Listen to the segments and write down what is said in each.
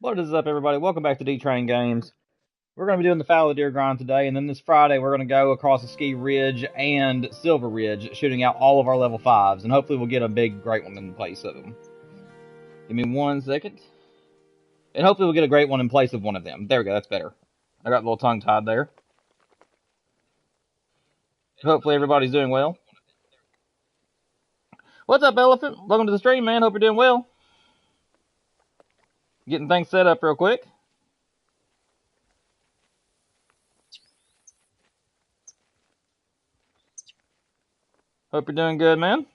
What is up, everybody? Welcome back to D-Train Games. We're going to be doing the Fallow Deer grind today, and then this Friday we're going to go across the Ski Ridge and Silver Ridge, shooting out all of our level 5s, and hopefully we'll get a big, great one in place of them. Give me 1 second. And hopefully we'll get a great one in place of one of them. There we go, that's better. I got a little tongue-tied there. Hopefully everybody's doing well. What's up, Elephant? Welcome to the stream, man. Hope you're doing well. Getting things set up real quick. Hope you're doing good, man.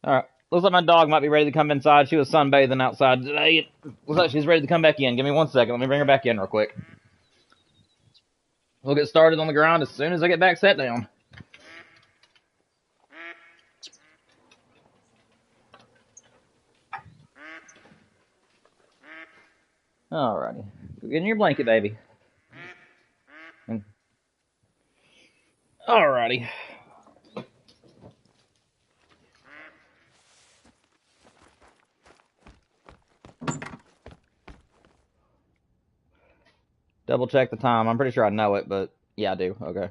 Alright. Looks like my dog might be ready to come inside. She was sunbathing outside today. Looks like she's ready to come back in. Give me 1 second. Let me bring her back in real quick. We'll get started on the ground as soon as I get back sat down. Alrighty. Go get in your blanket, baby. Alrighty. Double check the time. I'm pretty sure I know it, but yeah, I do. Okay.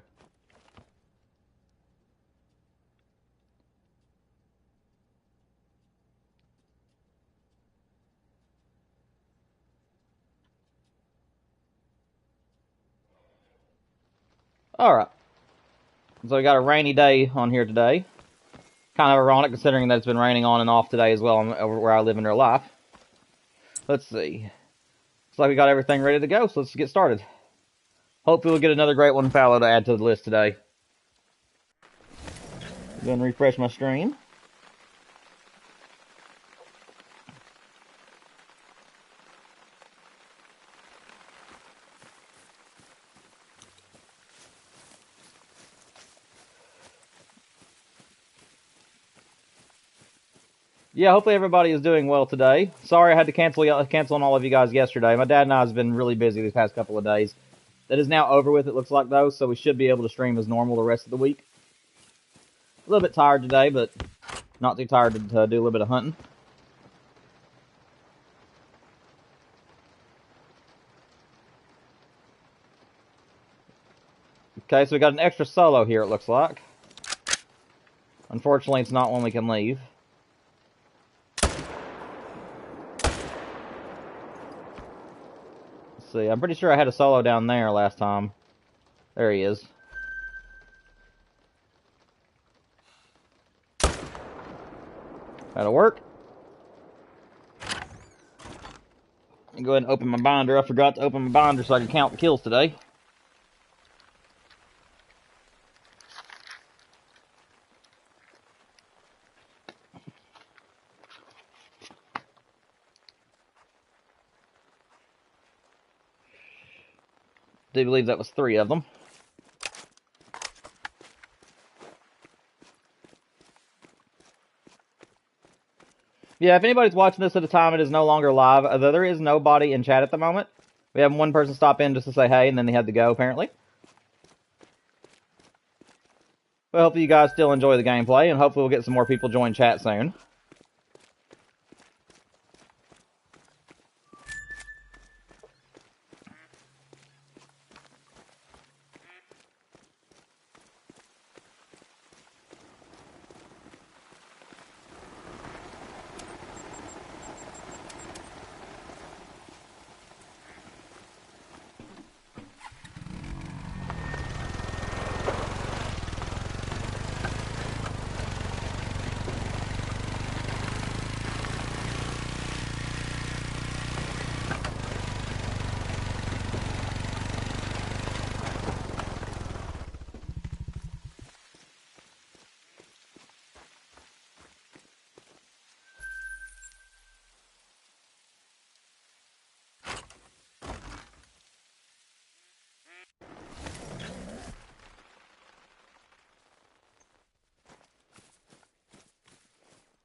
Alright. So we got a rainy day on here today. Kind of ironic considering that it's been raining on and off today as well over where I live in real life. Let's see. Looks like we got everything ready to go, so let's get started. Hopefully we'll get another great one Fallow to add to the list today. Go and refresh my stream. Yeah, hopefully everybody is doing well today. Sorry I had to cancel on all of you guys yesterday. My dad and I have been really busy these past couple of days. That is now over with, it looks like, though, so we should be able to stream as normal the rest of the week. A little bit tired today, but not too tired to do a little bit of hunting. Okay, so we got an extra solo here, it looks like. Unfortunately, it's not one we can leave. See, I'm pretty sure I had a solo down there last time. There he is. That'll work. Go ahead and open my binder. I forgot to open my binder so I can count the kills today. I do believe that was 3 of them. Yeah, if anybody's watching this at a time, it is no longer live. Although there is nobody in chat at the moment. We have one person stop in just to say hey, and then they had to go, apparently. But hopefully you guys still enjoy the gameplay, and hopefully we'll get some more people join chat soon.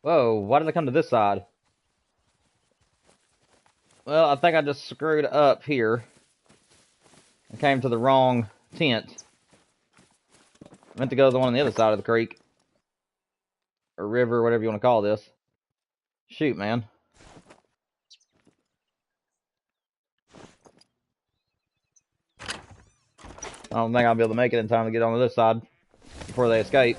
Whoa, why did I come to this side? Well, I think I just screwed up here. I came to the wrong tent. I meant to go to the one on the other side of the creek. Or river, whatever you want to call this. Shoot, man. I don't think I'll be able to make it in time to get on this side before they escape.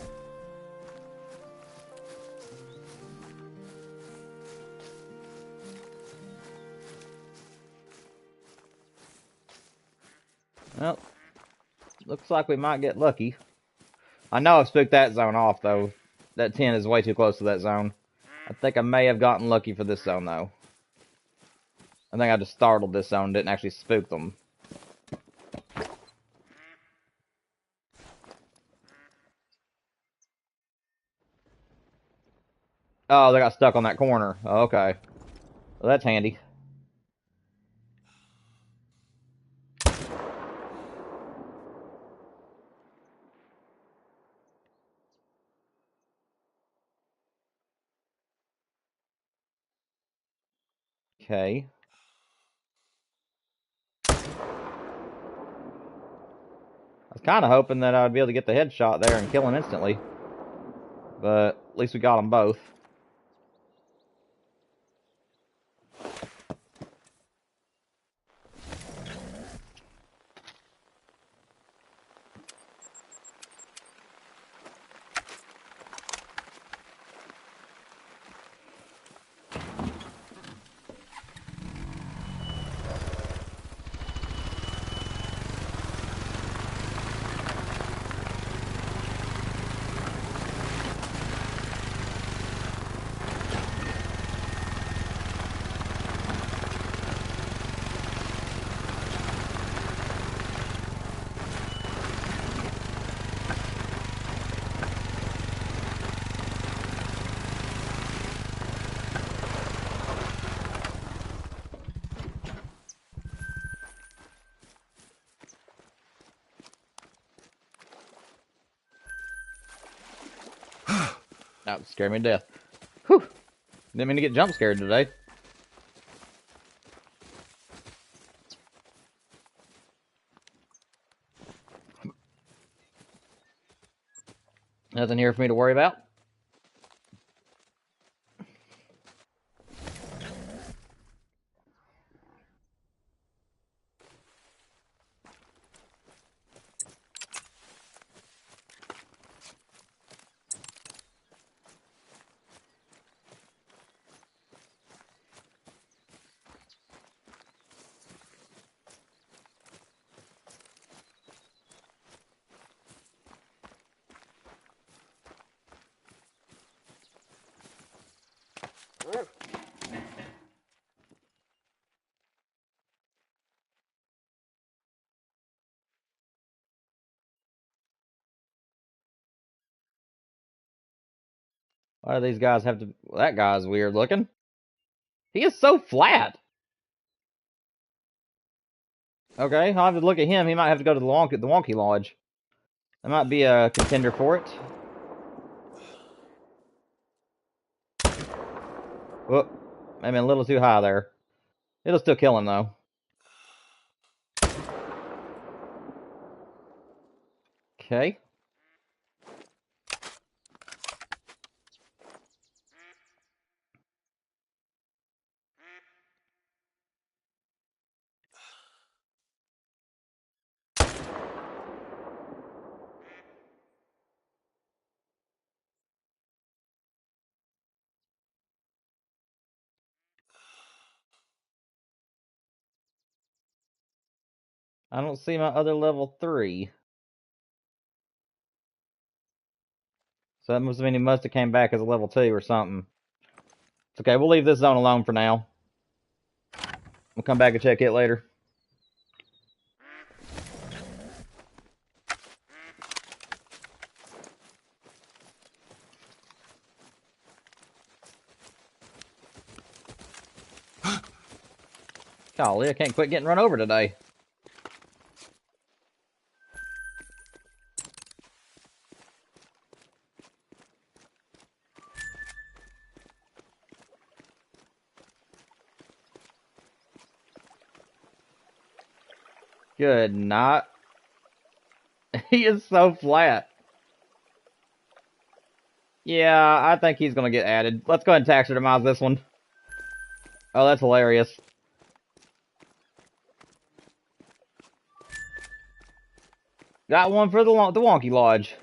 Well, looks like we might get lucky. I know I've spooked that zone off, though. That 10 is way too close to that zone. I think I may have gotten lucky for this zone, though. I think I just startled this zone, didn't actually spook them. Oh, they got stuck on that corner. Oh, okay. Well, that's handy. Okay. I was kind of hoping that I'd be able to get the headshot there and kill him instantly. But at least we got them both. That scared me to death. Whew. Didn't mean to get jump scared today. Nothing here for me to worry about. Why do these guys have to... Well, that guy's weird looking. He is so flat. Okay, I'll have to look at him. He might have to go to the Wonky Lodge. That might be a contender for it. Whoop. Maybe a little too high there. It'll still kill him, though. Okay. I don't see my other level 3. So that must mean he must have came back as a level 2 or something. It's okay, we'll leave this zone alone for now. We'll come back and check it later. Golly, I can't quit getting run over today. Good night. He is so flat. Yeah, I think he's going to get added. Let's go ahead and taxidermize this one. Oh, that's hilarious. Got one for the Wonky Lodge.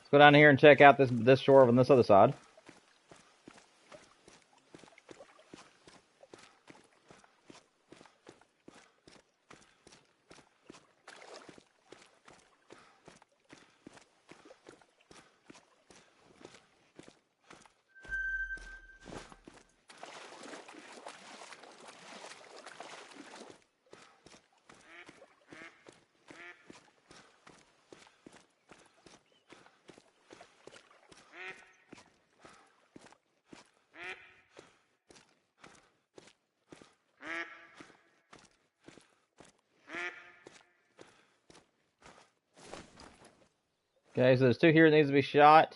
Let's go down here and check out this shore on this other side. Okay, so there's 2 here that needs to be shot.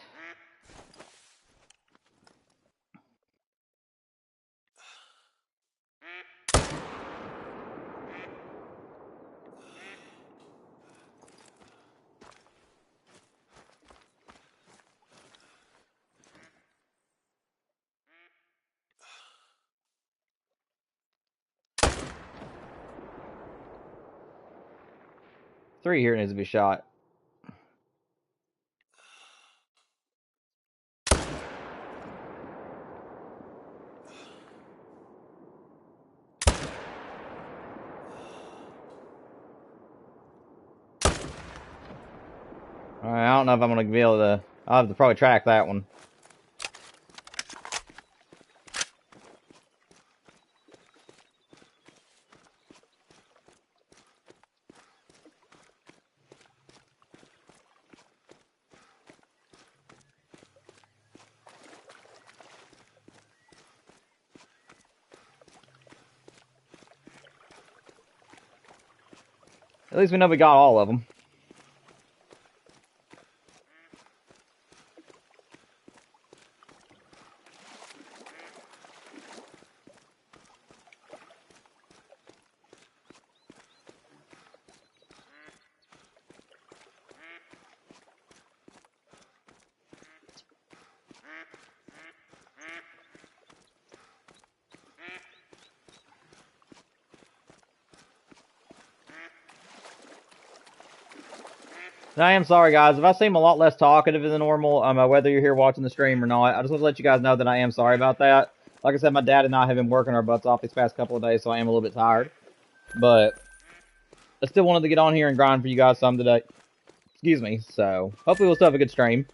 Three here needs to be shot. Alright, I don't know if I'm going to be able to... I'll have to probably track that one. At least we know we got all of them. And I am sorry, guys, if I seem a lot less talkative than normal, whether you're here watching the stream or not. I just want to let you guys know that I am sorry about that. Like I said, my dad and I have been working our butts off these past couple of days, so I am a little bit tired. But I still wanted to get on here and grind for you guys some today. Excuse me. So hopefully we'll still have a good stream.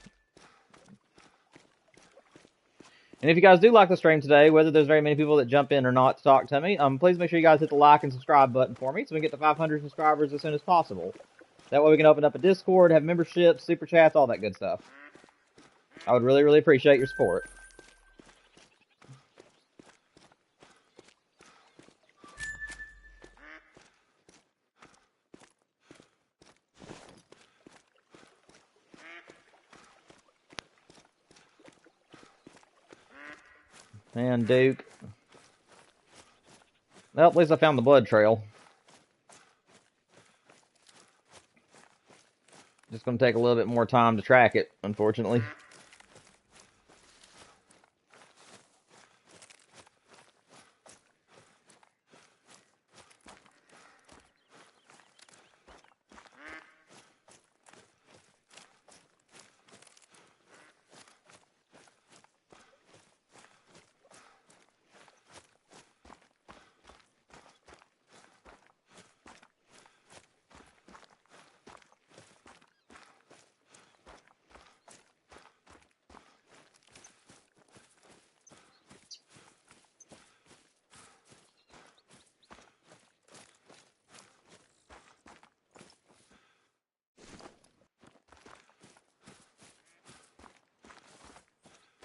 And if you guys do like the stream today, whether there's very many people that jump in or not to talk to me, please make sure you guys hit the like and subscribe button for me so we can get to 500 subscribers as soon as possible. That way we can open up a Discord, have memberships, super chats, all that good stuff. I would really, really appreciate your support. And Duke. Well, at least I found the blood trail. Just going to take a little bit more time to track it, unfortunately.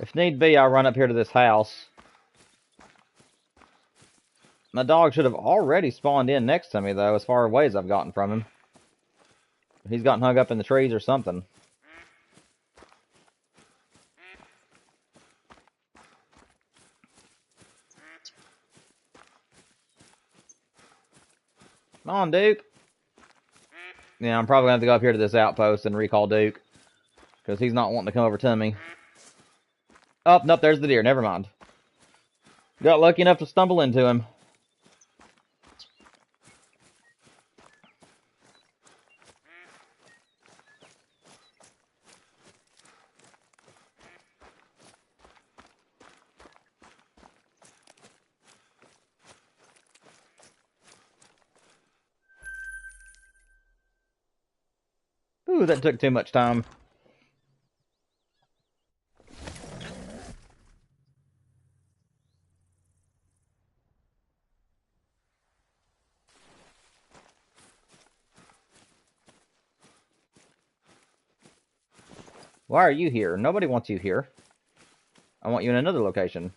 If need be, I'll run up here to this house. My dog should have already spawned in next to me, though, as far away as I've gotten from him. He's gotten hung up in the trees or something. Come on, Duke. Yeah, I'm probably going to have to go up here to this outpost and recall Duke. Because he's not wanting to come over to me. Oh, nope, there's the deer. Never mind. Got lucky enough to stumble into him. Ooh, that took too much time. Why are you here? Nobody wants you here. I want you in another location.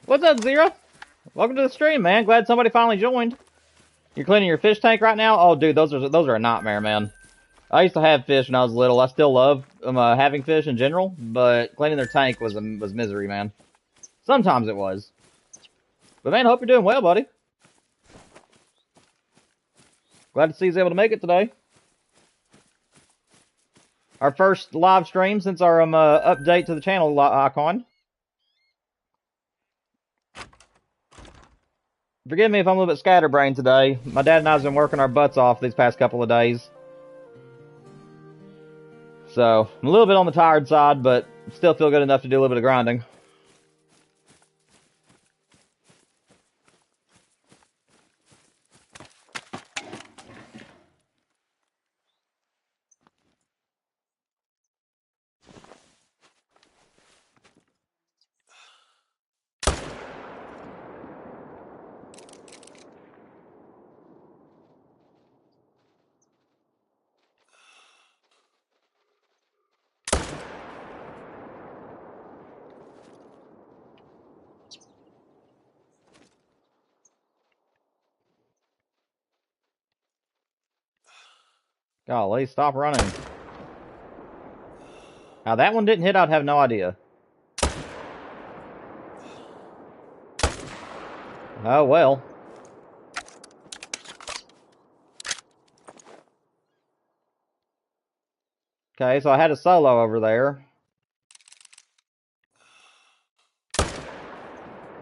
What's up, Zero? Welcome to the stream, man. Glad somebody finally joined. You're cleaning your fish tank right now? Oh, dude, those are a nightmare, man. I used to have fish when I was little. I still love having fish in general, but cleaning their tank was misery, man. Sometimes it was. But man, I hope you're doing well, buddy. Glad to see he's able to make it today. Our first live stream since our update to the channel icon. Forgive me if I'm a little bit scatterbrained today. My dad and I have been working our butts off these past couple of days. So, I'm a little bit on the tired side, but still feel good enough to do a little bit of grinding. Golly, stop running. How that one didn't hit, I'd have no idea. Oh, well. Okay, so I had a solo over there.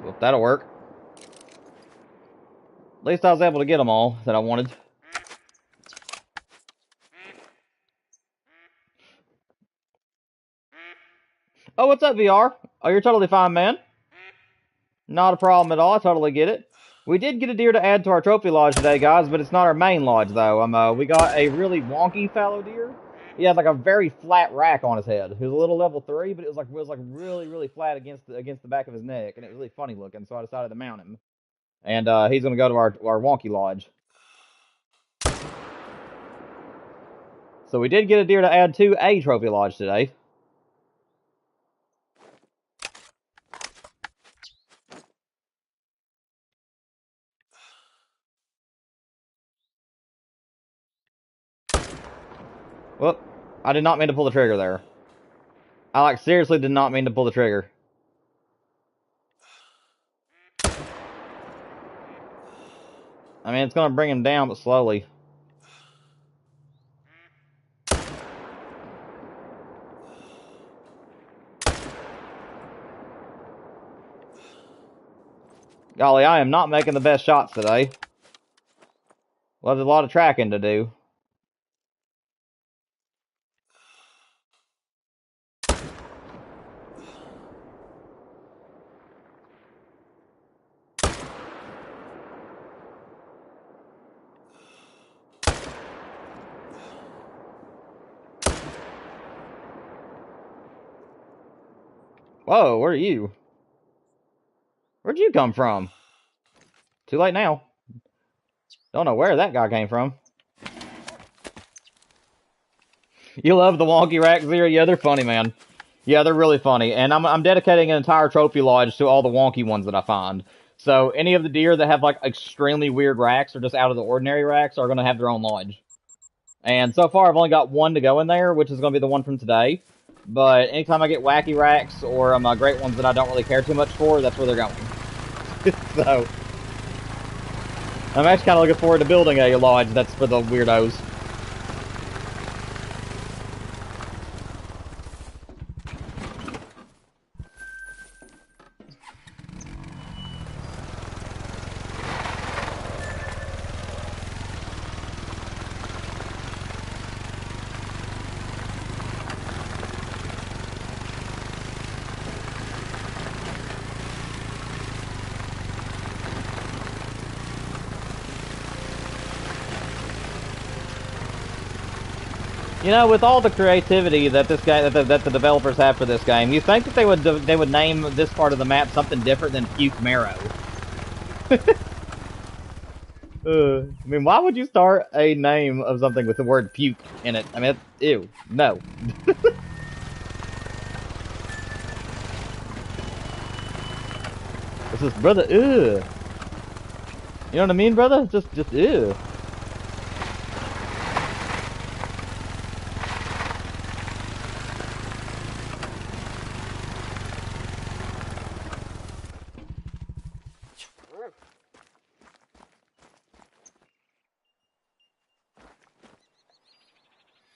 Well, that'll work. At least I was able to get them all that I wanted. Oh, what's up, VR? Oh, you're totally fine, man. Not a problem at all. I totally get it. We did get a deer to add to our trophy lodge today, guys, but it's not our main lodge, though. We got a really wonky fallow deer. He had like a very flat rack on his head. He was a little level 3, but it was like really, really flat against the back of his neck, and it was really funny looking. So I decided to mount him, and he's gonna go to our wonky lodge. So we did get a deer to add to a trophy lodge today. Whoop. I did not mean to pull the trigger there. I, like, seriously did not mean to pull the trigger. I mean, it's gonna bring him down, but slowly. Golly, I am not making the best shots today. Well, there's a lot of tracking to do. Whoa, where are you? Where'd you come from? Too late now. Don't know where that guy came from. You love the wonky racks, Zero? Yeah, they're funny, man. Yeah, they're really funny. And I'm dedicating an entire trophy lodge to all the wonky ones that I find. So any of the deer that have, like, extremely weird racks or just out of the ordinary racks are going to have their own lodge. And so far, I've only got one to go in there, which is going to be the one from today. But anytime I get wacky racks or great ones that I don't really care too much for, that's where they're going. So I'm actually kind of looking forward to building a lodge that's for the weirdos. You know, with all the creativity that that the developers have for this game, you think that they would name this part of the map something different than Puke Marrow? I mean, why would you start a name of something with the word puke in it? I mean, ew, no. This is brother, ew. You know what I mean, brother? Just ew.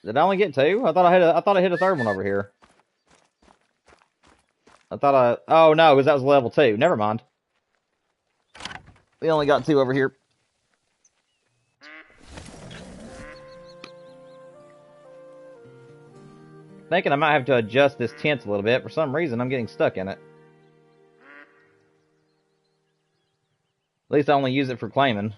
Did I only get two? I thought I hit a third one over here. Oh no, because that was level 2. Never mind. We only got 2 over here. Thinking I might have to adjust this tent a little bit. For some reason, I'm getting stuck in it. At least I only use it for claiming.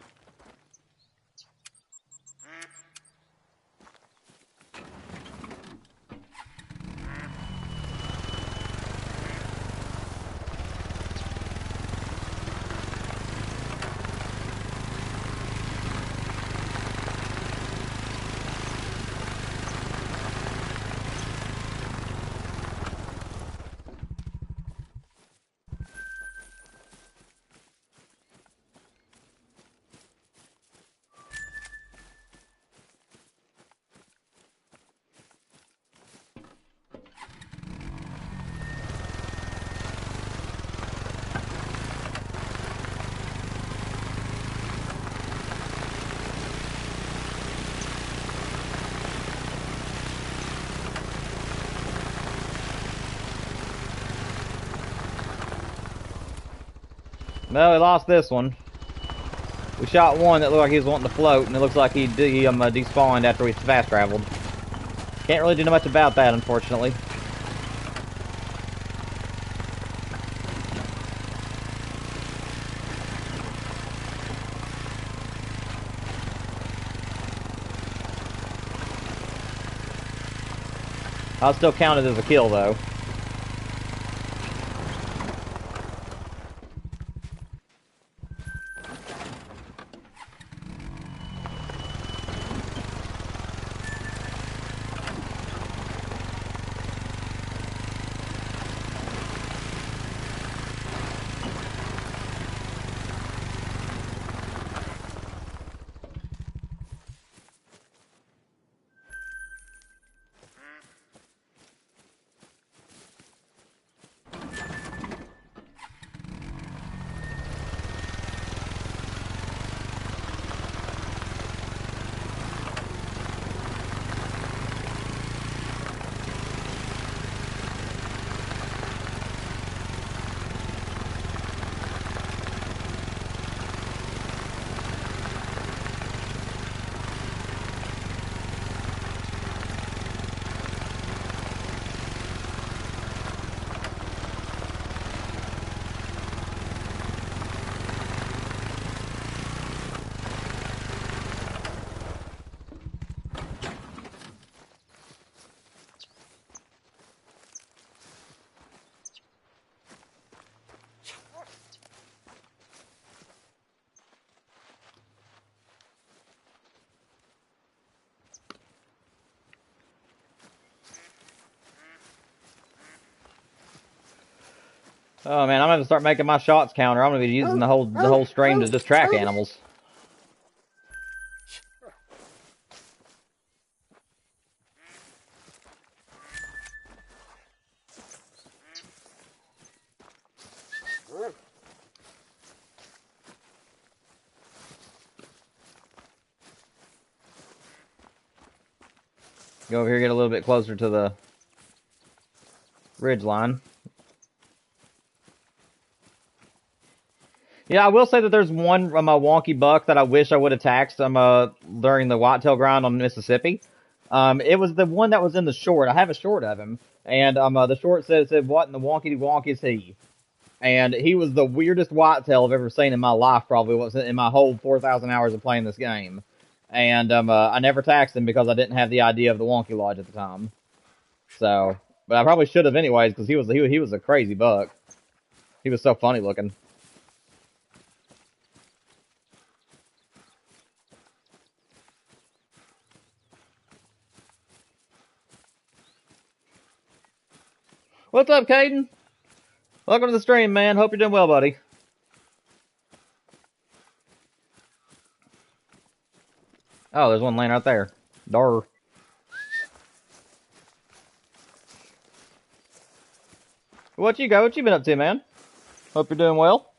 Well, we lost this one. We shot one that looked like he was wanting to float, and it looks like he despawned after we fast traveled. Can't really do much about that, unfortunately. I'll still count it as a kill, though. Oh man, I'm gonna have to start making my shots counter. I'm gonna be using the whole stream to just track animals. Go over here, get a little bit closer to the ridge line. Yeah, I will say that there's one wonky buck that I wish I would have taxed during the whitetail grind on Mississippi. It was the one that was in the short. I have a short of him, and the short said what in the wonky wonk is he? And he was the weirdest whitetail I've ever seen in my life, probably was in my whole 4,000 hours of playing this game. And I never taxed him because I didn't have the idea of the wonky lodge at the time. So, but I probably should have anyways because he was a crazy buck. He was so funny looking. What's up, Caden? Welcome to the stream, man. Hope you're doing well, buddy. Oh, there's one laying right there. Darr. What you been up to, man? Hope you're doing well.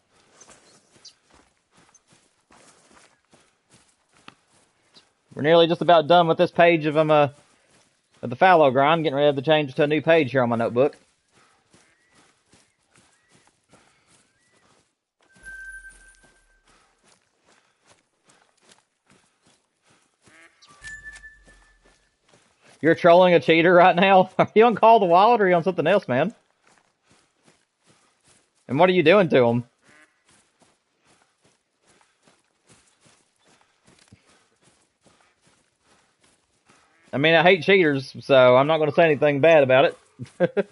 We're nearly just about done with this page of the Fallow grind. Getting ready to change to a new page here on my notebook. You're trolling a cheater right now? Are you on Call of the Wild or are you on something else, man? And what are you doing to him? I mean, I hate cheaters, so I'm not going to say anything bad about it.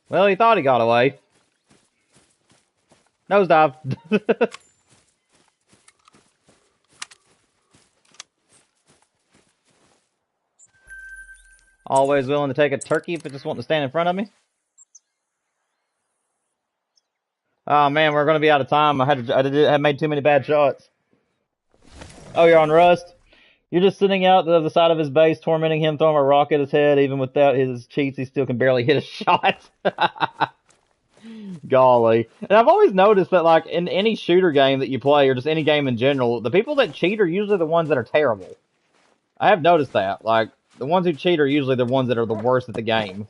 Well, he thought he got away. Nosedive. Always willing to take a turkey if it just wants to stand in front of me. Oh man, we're going to be out of time. I made too many bad shots. Oh, you're on Rust? You're just sitting out the side of his base, tormenting him, throwing a rock at his head. Even without his cheats, he still can barely hit a shot. Golly. And I've always noticed that, like, in any shooter game that you play, or just any game in general, the people that cheat are usually the ones that are terrible. I have noticed that. Like, the ones who cheat are usually the ones that are the worst at the game.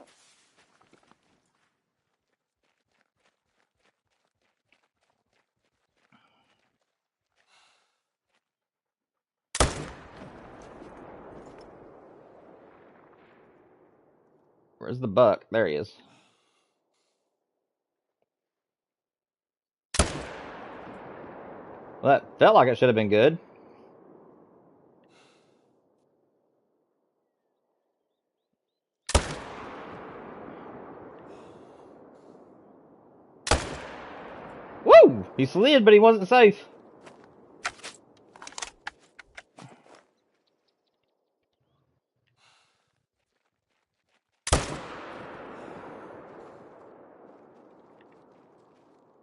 Where's the buck? There he is. Well, that felt like it should have been good. Woo! He slid, but he wasn't safe.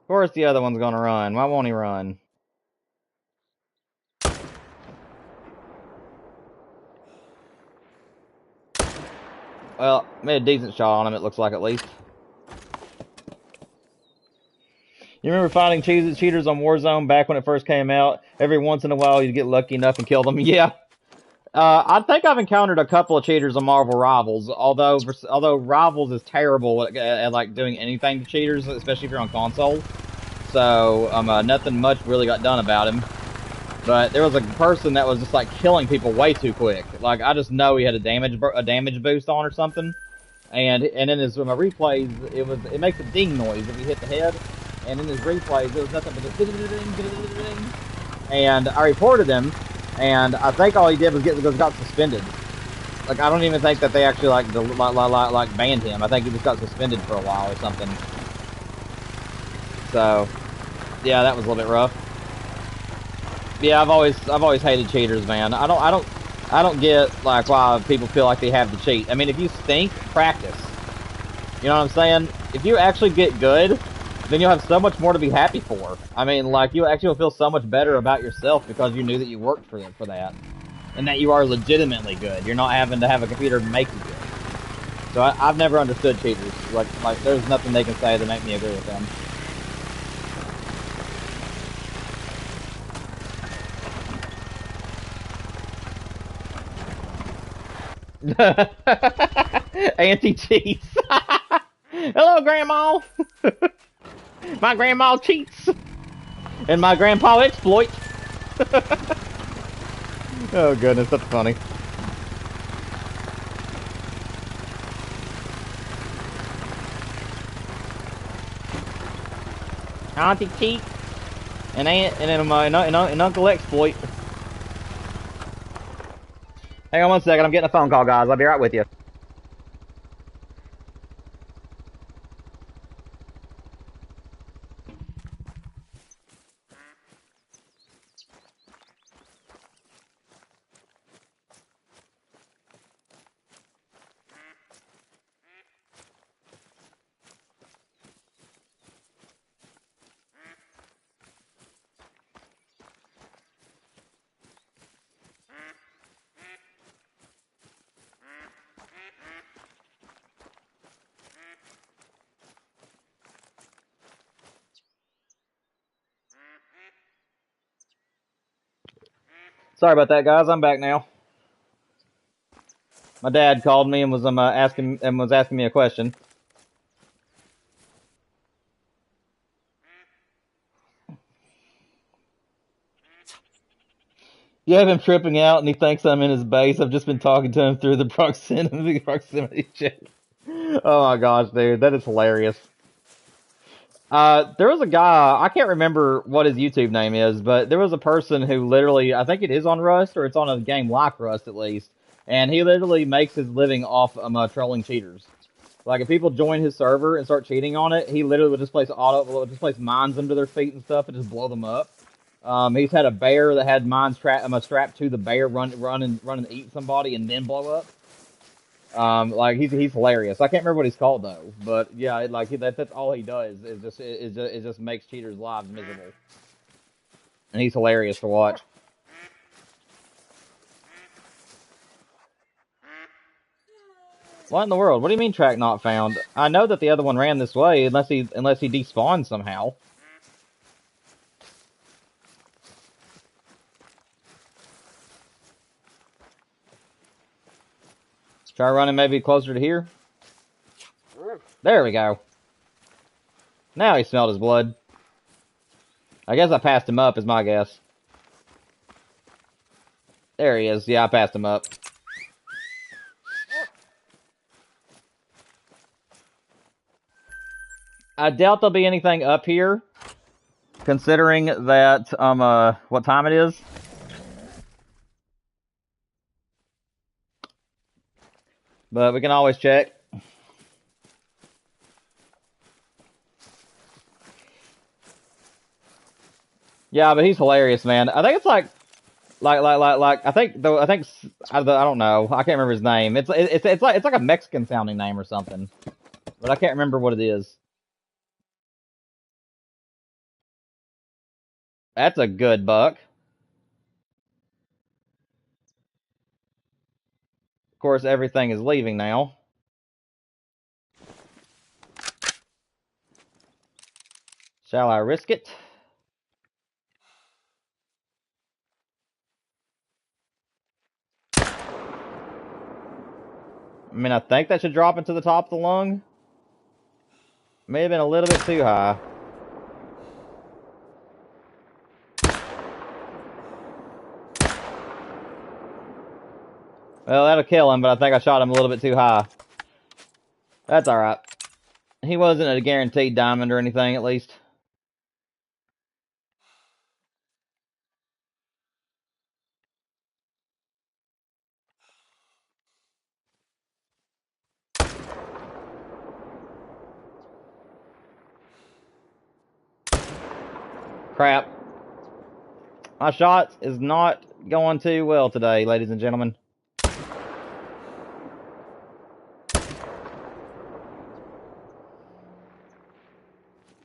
Of course the other one's gonna run. Why won't he run? Well, made a decent shot on him, it looks like, at least. You remember finding cheaters on Warzone back when it first came out? Every once in a while, you'd get lucky enough and kill them. Yeah. I think I've encountered a couple of cheaters on Marvel Rivals, although Rivals is terrible at like doing anything to cheaters, especially if you're on console. So nothing much really got done about him. But there was a person that was just like killing people way too quick. Like I just know he had a damage boost on or something. And in his replays, it makes a ding noise if you hit the head. And in his replays, there was nothing but a ding. And I reported him, and I think all he did was got suspended. Like I don't even think that they actually like banned him. I think he just got suspended for a while or something. So yeah, that was a little bit rough. Yeah, I've always hated cheaters, man. I don't get like why people feel like they have to cheat. I mean, if you stink, practice. You know what I'm saying? If you actually get good, then you'll have so much more to be happy for. I mean, like you actually will feel so much better about yourself because you knew that you worked for that, and that you are legitimately good. You're not having to have a computer make you good. So I've never understood cheaters. Like there's nothing they can say to make me agree with them. Anti-cheats. Hello, Grandma. My grandma cheats. And my grandpa exploits. Oh, goodness, that's funny. Auntie cheat. And Uncle exploit. Hang on one second, I'm getting a phone call, guys. I'll be right with you. Sorry about that, guys. I'm back now. My dad called me and was asking me a question. You have him tripping out, and he thinks I'm in his base. I've just been talking to him through the proximity check. Oh my gosh, dude, that is hilarious. There was a guy, I can't remember what his YouTube name is, but there was a person who literally, I think it is on Rust, or it's on a game like Rust at least, and he literally makes his living off trolling cheaters. Like if people join his server and start cheating on it, he literally would just place mines under their feet and stuff and just blow them up. He's had a bear that had mines strapped to the bear, run and eat somebody and then blow up. Like he's hilarious. I can't remember what he's called though, but yeah, that's all he does is just makes cheaters' lives miserable, and he's hilarious to watch. What in the world? What do you mean track not found? I know that the other one ran this way unless he despawned somehow. Try running maybe closer to here. There we go. Now he smelled his blood. I guess I passed him up is my guess. There he is. Yeah, I passed him up. I doubt there'll be anything up here, considering that, what time it is. But we can always check. Yeah, but he's hilarious, man. I think it's I don't know. I can't remember his name. It's like a Mexican sounding name or something, but I can't remember what it is. That's a good buck. Of course, everything is leaving now. Shall I risk it? I mean, I think that should drop into the top of the lung. May have been a little bit too high. Well, that'll kill him, but I think I shot him a little bit too high. That's alright. He wasn't a guaranteed diamond or anything, at least. Crap. My shot is not going too well today, ladies and gentlemen.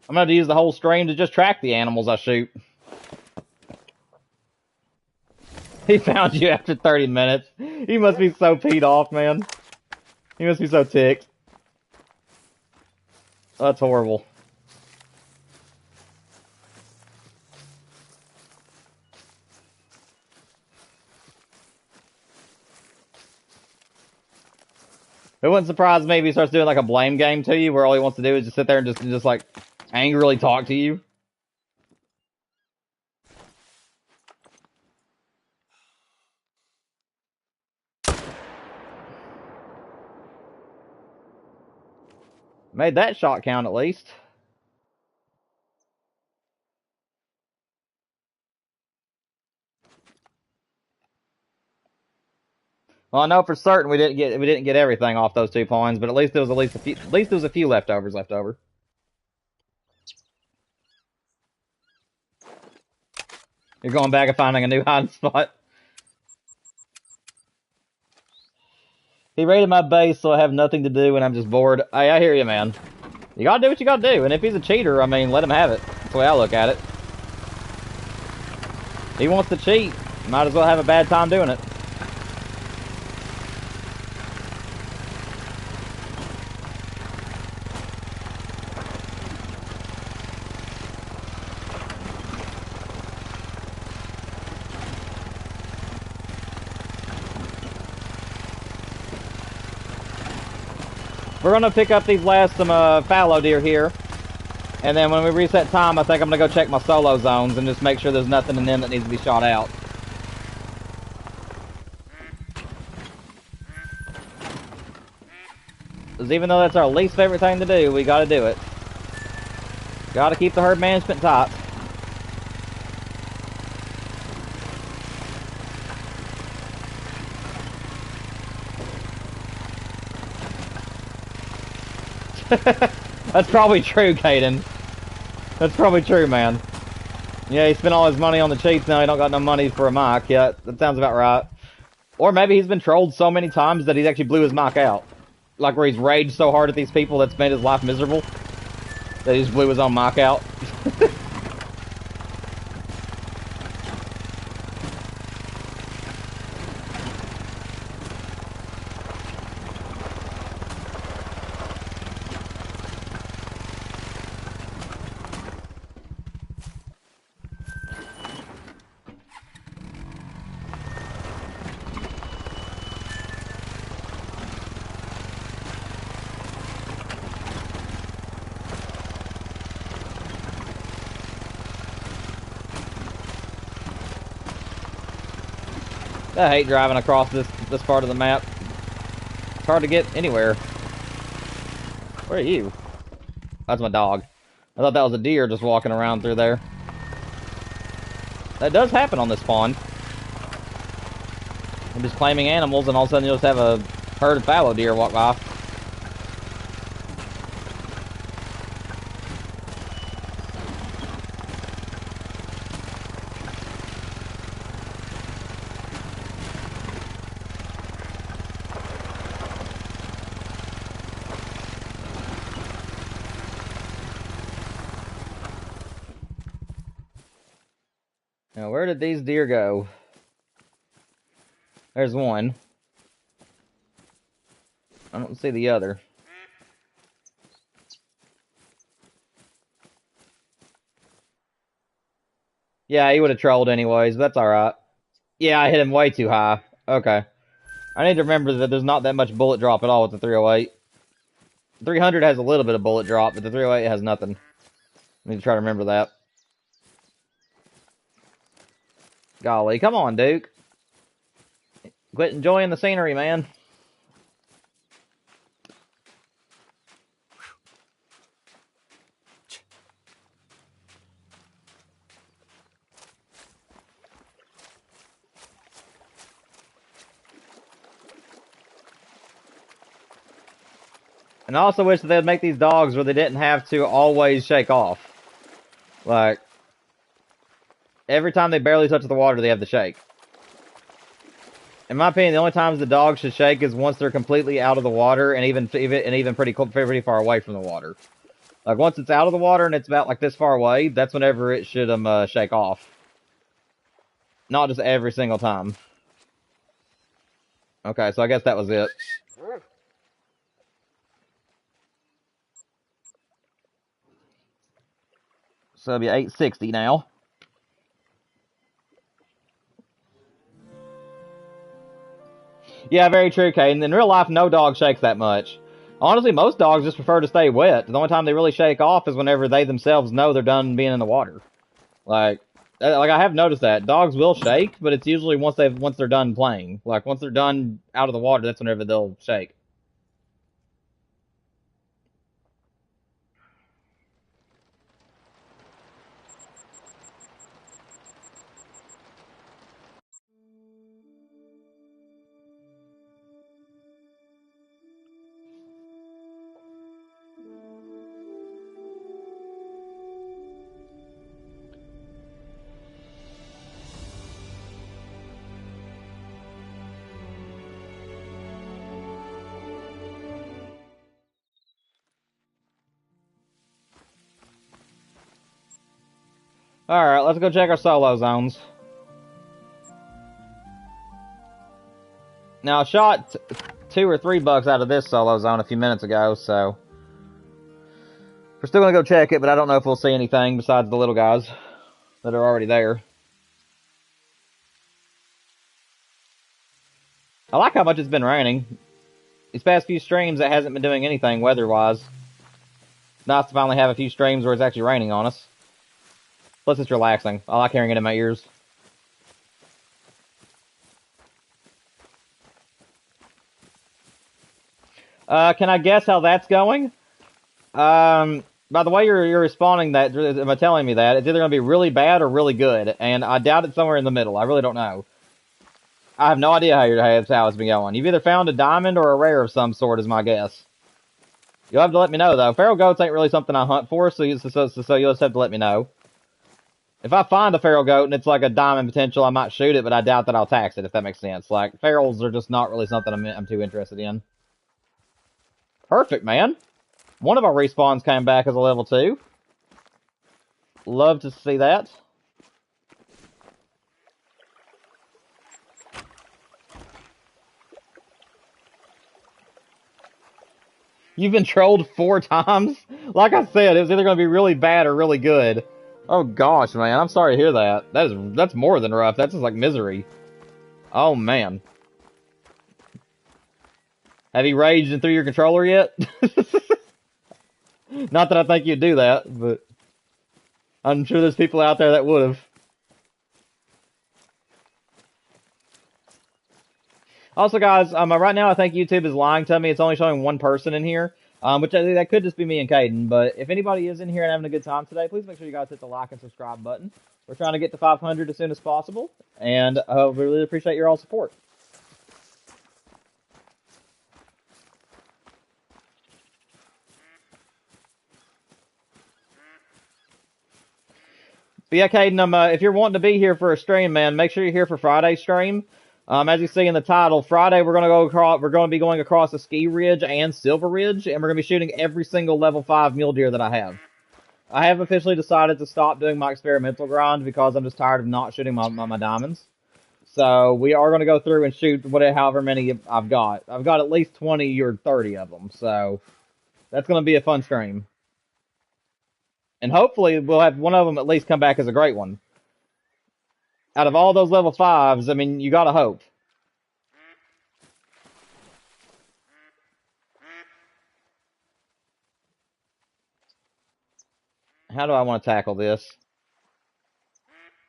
I'm going to use the whole stream to just track the animals I shoot. He found you after 30 minutes. He must be so peed off, man. He must be so ticked. That's horrible. It wouldn't surprise me if he starts doing like a blame game to you, where all he wants to do is just sit there and just like angrily talk to you. Made that shot count at least. Well, I know for certain we didn't get everything off those 2 points, but at least there was a few leftovers left over. You're going back and finding a new hiding spot. He raided my base, so I have nothing to do, and I'm just bored. Hey, I hear you, man. You gotta do what you gotta do, and if he's a cheater, I mean, let him have it. That's the way I look at it. He wants to cheat. Might as well have a bad time doing it. We're gonna pick up these last fallow deer here, and then when we reset time, I think I'm gonna go check my solo zones and just make sure there's nothing in them that needs to be shot out. Because even though that's our least favorite thing to do, we gotta do it. Gotta keep the herd management tight. That's probably true, Caden. That's probably true, man. Yeah, he spent all his money on the cheats, now he don't got no money for a mic. Yeah, that sounds about right. Or maybe he's been trolled so many times that he actually blew his mic out. Like where he's raged so hard at these people that's made his life miserable that he just blew his own mic out. I hate driving across this part of the map. It's hard to get anywhere. Where are you? That's my dog. I thought that was a deer just walking around through there. That does happen on this spawn. I'm just claiming animals and all of a sudden you'll just have a herd of fallow deer walk by. Now, where did these deer go? There's one. I don't see the other. Yeah, he would have trolled anyways, but that's alright. Yeah, I hit him way too high. Okay. I need to remember that there's not that much bullet drop at all with the 308. The 300 has a little bit of bullet drop, but the 308 has nothing. I need to try to remember that. Golly, come on, Duke. Quit enjoying the scenery, man. And I also wish that they'd make these dogs where they didn't have to always shake off. Like, every time they barely touch the water, they have to shake. In my opinion, the only times the dog should shake is once they're completely out of the water and even pretty far away from the water. Like, once it's out of the water and it's about like this far away, that's whenever it should shake off. Not just every single time. Okay, so I guess that was it. So it'll be 860 now. Yeah, very true, Caden. In real life, no dog shakes that much. Honestly, most dogs just prefer to stay wet. The only time they really shake off is whenever they themselves know they're done being in the water. Like I have noticed that dogs will shake, but it's usually once they're done playing. Like once they're done out of the water, that's whenever they'll shake. Alright, let's go check our solo zones. Now, I shot 2 or 3 bucks out of this solo zone a few minutes ago, so... We're still gonna go check it, but I don't know if we'll see anything besides the little guys that are already there. I like how much it's been raining. These past few streams, it hasn't been doing anything weather-wise. Nice to finally have a few streams where it's actually raining on us. Plus, it's relaxing. I like hearing it in my ears. Can I guess how that's going? By the way you're responding that, by telling me that, it's either going to be really bad or really good. And I doubt it's somewhere in the middle. I really don't know. I have no idea how it's been going. You've either found a diamond or a rare of some sort is my guess. You'll have to let me know, though. Feral goats ain't really something I hunt for, so you'll just have to let me know. If I find a feral goat and it's like a diamond potential, I might shoot it, but I doubt that I'll tax it, if that makes sense. Like, ferals are just not really something I'm too interested in. Perfect, man. One of our respawns came back as a level 2. Love to see that. You've been trolled 4 times? Like I said, it was either going to be really bad or really good. Oh gosh, man, I'm sorry to hear that. That's more than rough. That's just like misery. Oh man. Have you raged and through your controller yet? Not that I think you'd do that, but I'm sure there's people out there that would have. Also, guys, right now I think YouTube is lying to me. It's only showing 1 person in here. Which I think that could just be me and Caden. But if anybody is in here and having a good time today, please make sure you guys hit the like and subscribe button. We're trying to get to 500 as soon as possible, and we really appreciate your all support. But yeah, Caden, if you're wanting to be here for a stream, man, make sure you're here for Friday's stream. As you see in the title, Friday we're gonna be going across the Ski Ridge and Silver Ridge, and we're gonna be shooting every single level 5 mule deer that I have. I have officially decided to stop doing my experimental grind because I'm just tired of not shooting my diamonds. So we are gonna go through and shoot however many I've got. I've got at least 20 or 30 of them, so that's gonna be a fun stream. And hopefully we'll have one of them at least come back as a great one. Out of all those level 5s, I mean, you gotta hope. How do I want to tackle this?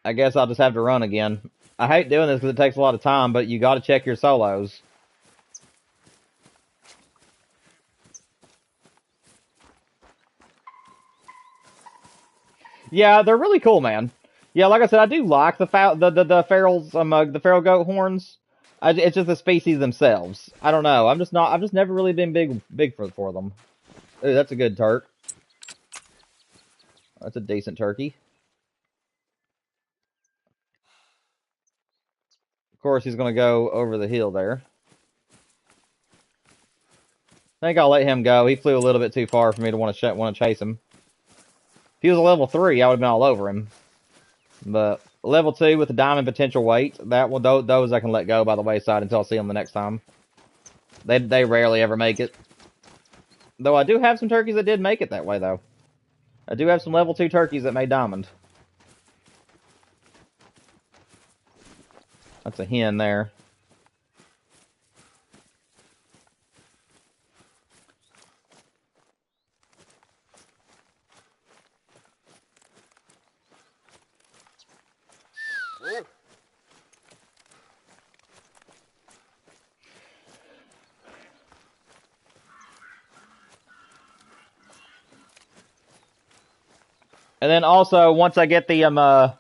I guess I'll just have to run again. I hate doing this because it takes a lot of time, but you got to check your solos. Yeah, they're really cool, man. Yeah, like I said, I do like the ferals, the feral goat horns. It's just the species themselves. I don't know. I'm just not. I've just never really been big for them. Ooh, that's a good turk. That's a decent turkey. Of course, he's gonna go over the hill there. I think I'll let him go. He flew a little bit too far for me to want to chase him. If he was a level 3, I would have been all over him. But level 2 with the diamond potential weight, that one, those I can let go by the wayside until I see them the next time. They rarely ever make it. Though I do have some turkeys that did make it that way, though. I do have some level 2 turkeys that made diamond. That's a hen there. And then also, once I get the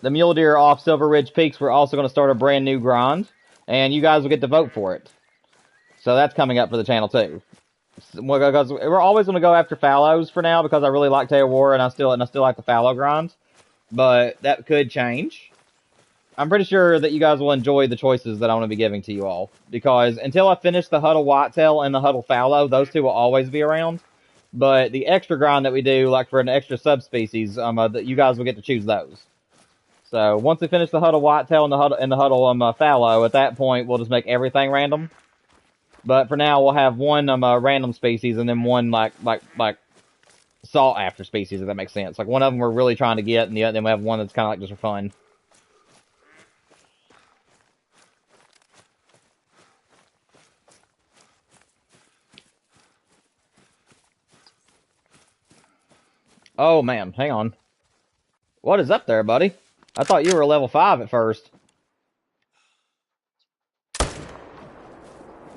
mule deer off Silver Ridge Peaks, we're also going to start a brand new grind, and you guys will get to vote for it. So that's coming up for the channel too. Because we're always going to go after fallows for now, because I really like Tail War and I still like the fallow grind. But that could change. I'm pretty sure that you guys will enjoy the choices that I'm going to be giving to you all, because until I finish the Huddle Whitetail and the Huddle Fallow, those two will always be around. But the extra grind that we do, like for an extra subspecies, that you guys will get to choose those. So once we finish the Huddle Whitetail and the Huddle Fallow, at that point we'll just make everything random. But for now, we'll have one random species and then one like sought after species, if that makes sense. Like one of them we're really trying to get, and then we have one that's kind of like just for fun. Oh man, hang on. What is up there, buddy? I thought you were a level 5 at first.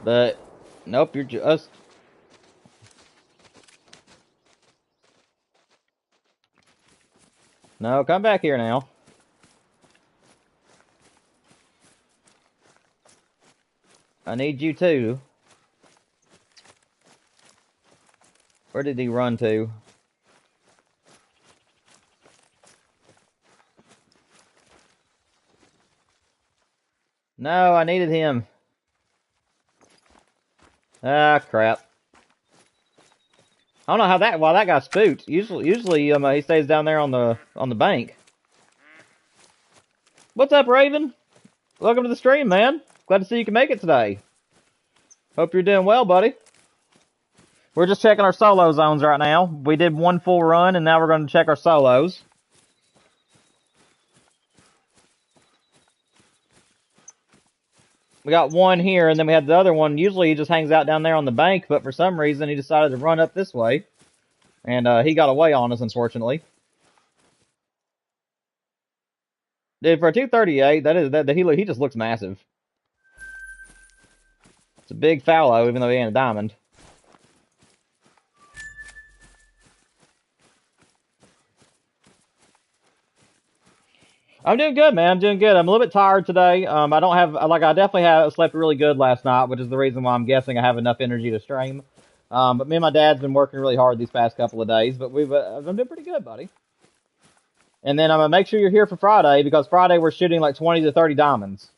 But, nope, you're just... No, come back here now. I need you too. Where did he run to? No, I needed him. Ah, crap. I don't know how why that got spooked. Usually, he stays down there on the bank. What's up, Raven? Welcome to the stream, man. Glad to see you can make it today. Hope you're doing well, buddy. We're just checking our solo zones right now. We did one full run, and now we're going to check our solos. We got one here, and then we had the other one. Usually he just hangs out down there on the bank, but for some reason he decided to run up this way. And he got away on us, unfortunately. Dude, for a 238, he just looks massive. It's a big fallow, even though he ain't a diamond. I'm doing good, man. I'm doing good. I'm a little bit tired today. I definitely slept really good last night, which is the reason why I'm guessing I have enough energy to stream. But me and my dad's been working really hard these past couple of days, but I'm doing pretty good, buddy. And then I'm gonna make sure you're here for Friday, because Friday we're shooting like 20 to 30 diamonds.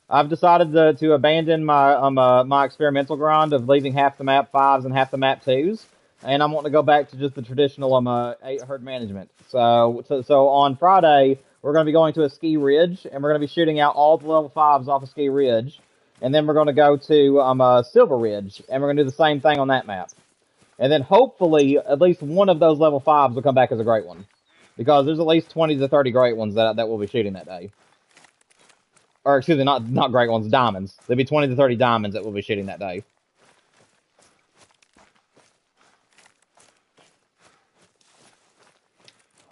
I've decided to abandon my my experimental grind of leaving half the map 5s and half the map 2s, and I'm wanting to go back to just the traditional 8 herd management. So on Friday we're going to be going to a ski ridge, and we're going to be shooting out all the level 5s off of ski ridge, and then we're going to go to Silver Ridge, and we're going to do the same thing on that map. And then hopefully at least one of those level 5s will come back as a great one, because there's at least 20 to 30 great ones that we'll be shooting that day. Or excuse me, not great ones, diamonds. There'll be 20 to 30 diamonds that we'll be shooting that day.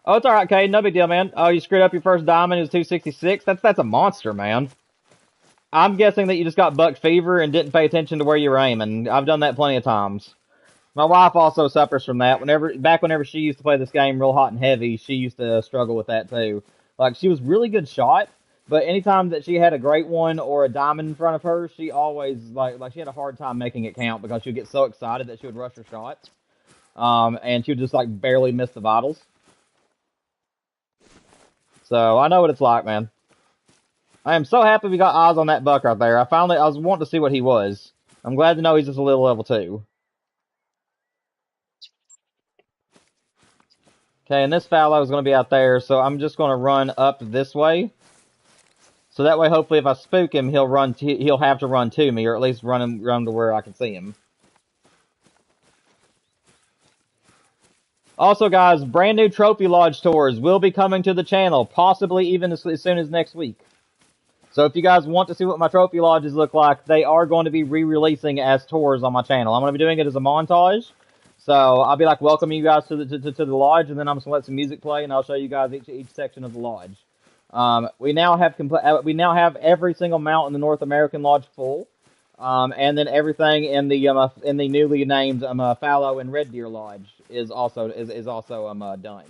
Oh, it's alright, Kate. No big deal, man. Oh, you screwed up your first diamond. It was 266. That's a monster, man. I'm guessing that you just got buck fever and didn't pay attention to where you were aiming. I've done that plenty of times. My wife also suffers from that. Whenever she used to play this game real hot and heavy, she used to struggle with that too. Like, she was really good shot, but anytime that she had a great one or a diamond in front of her, she always like she had a hard time making it count because she would get so excited that she would rush her shots. And she would just like barely miss the vitals. So I know what it's like, man. I am so happy we got eyes on that buck right there. I was wanting to see what he was. I'm glad to know he's just a little level 2. Okay, and this fallow is going to be out there, so I'm just going to run up this way. So that way, hopefully, if I spook him, he'll have to run to me, or at least run to where I can see him. Also, guys, brand new Trophy Lodge tours will be coming to the channel, possibly even as soon as next week. So if you guys want to see what my Trophy Lodges look like, they are going to be re-releasing as tours on my channel. I'm going to be doing it as a montage. So I'll be like welcoming you guys to the lodge, and then I'm just gonna let some music play, and I'll show you guys each section of the lodge. We now have every single mount in the North American lodge full, and then everything in the newly named Fallow and Red Deer lodge is also done.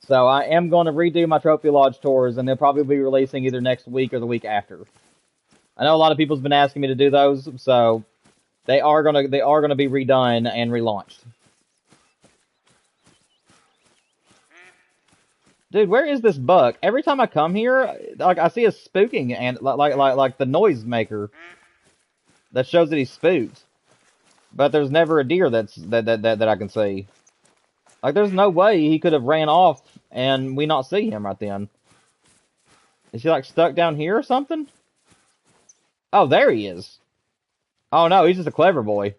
So I am going to redo my Trophy Lodge tours, and they'll probably be releasing either next week or the week after. I know a lot of people's been asking me to do those, so they are gonna be redone and relaunched. Dude, where is this buck? Every time I come here, like I see a spooking and like the noise maker that shows that he's spooked, but there's never a deer that I can see. Like, there's no way he could have ran off and we not see him right then. Is he, like, stuck down here or something? Oh, there he is. Oh, no, he's just a clever boy.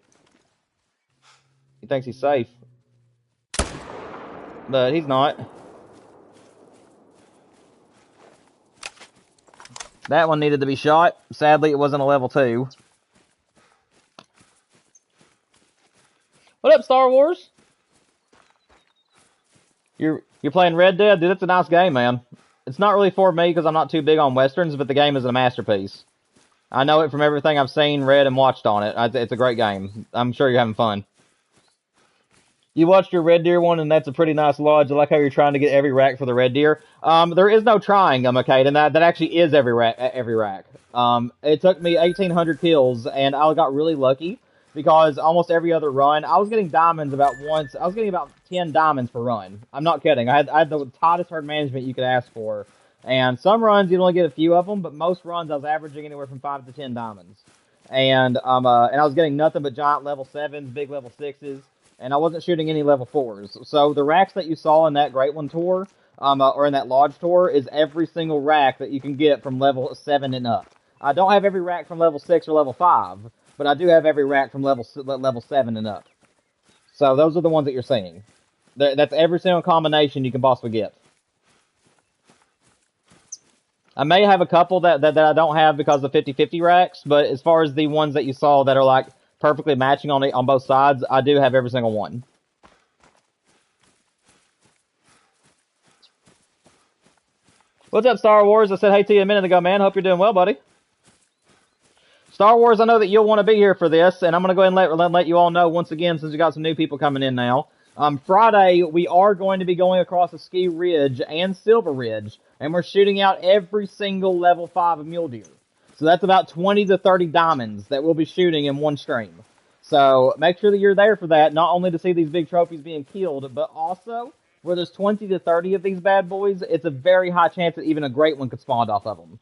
He thinks he's safe. But he's not. That one needed to be shot. Sadly, it wasn't a level 2. What up, Star Wars? You're playing Red Dead? Dude, it's a nice game, man. It's not really for me because I'm not too big on Westerns, but the game is a masterpiece. I know it from everything I've seen, read, and watched on it. It's a great game. I'm sure you're having fun. You watched your Red Deer one, and that's a pretty nice lodge. I like how you're trying to get every rack for the Red Deer. There is no trying, okay, and that actually is every rack. It took me 1,800 kills, and I got really lucky because almost every other run, I was getting diamonds about once. I was getting about 10 diamonds per run. I'm not kidding. I had the tightest herd management you could ask for. And some runs, you'd only get a few of them, but most runs, I was averaging anywhere from 5 to 10 diamonds. And I was getting nothing but giant level 7s, big level 6s, and I wasn't shooting any level 4s. So the racks that you saw in that Great One tour, or in that Lodge tour, is every single rack that you can get from level 7 and up. I don't have every rack from level 6 or level 5, but I do have every rack from level 7 and up. So those are the ones that you're seeing. That's every single combination you can possibly get. I may have a couple that I don't have because of 50-50 racks, but as far as the ones that you saw that are like perfectly matching on both sides, I do have every single one. What's up, Star Wars? I said hey to you a minute ago, man. Hope you're doing well, buddy. Star Wars, I know that you'll want to be here for this, and I'm going to go ahead and let you all know once again, since we got some new people coming in now. Friday, we are going to be going across the Ski Ridge and Silver Ridge, and we're shooting out every single level 5 of mule deer. So that's about 20 to 30 diamonds that we'll be shooting in one stream. So make sure that you're there for that, not only to see these big trophies being killed, but also where there's 20 to 30 of these bad boys, it's a very high chance that even a great one could spawn off of them.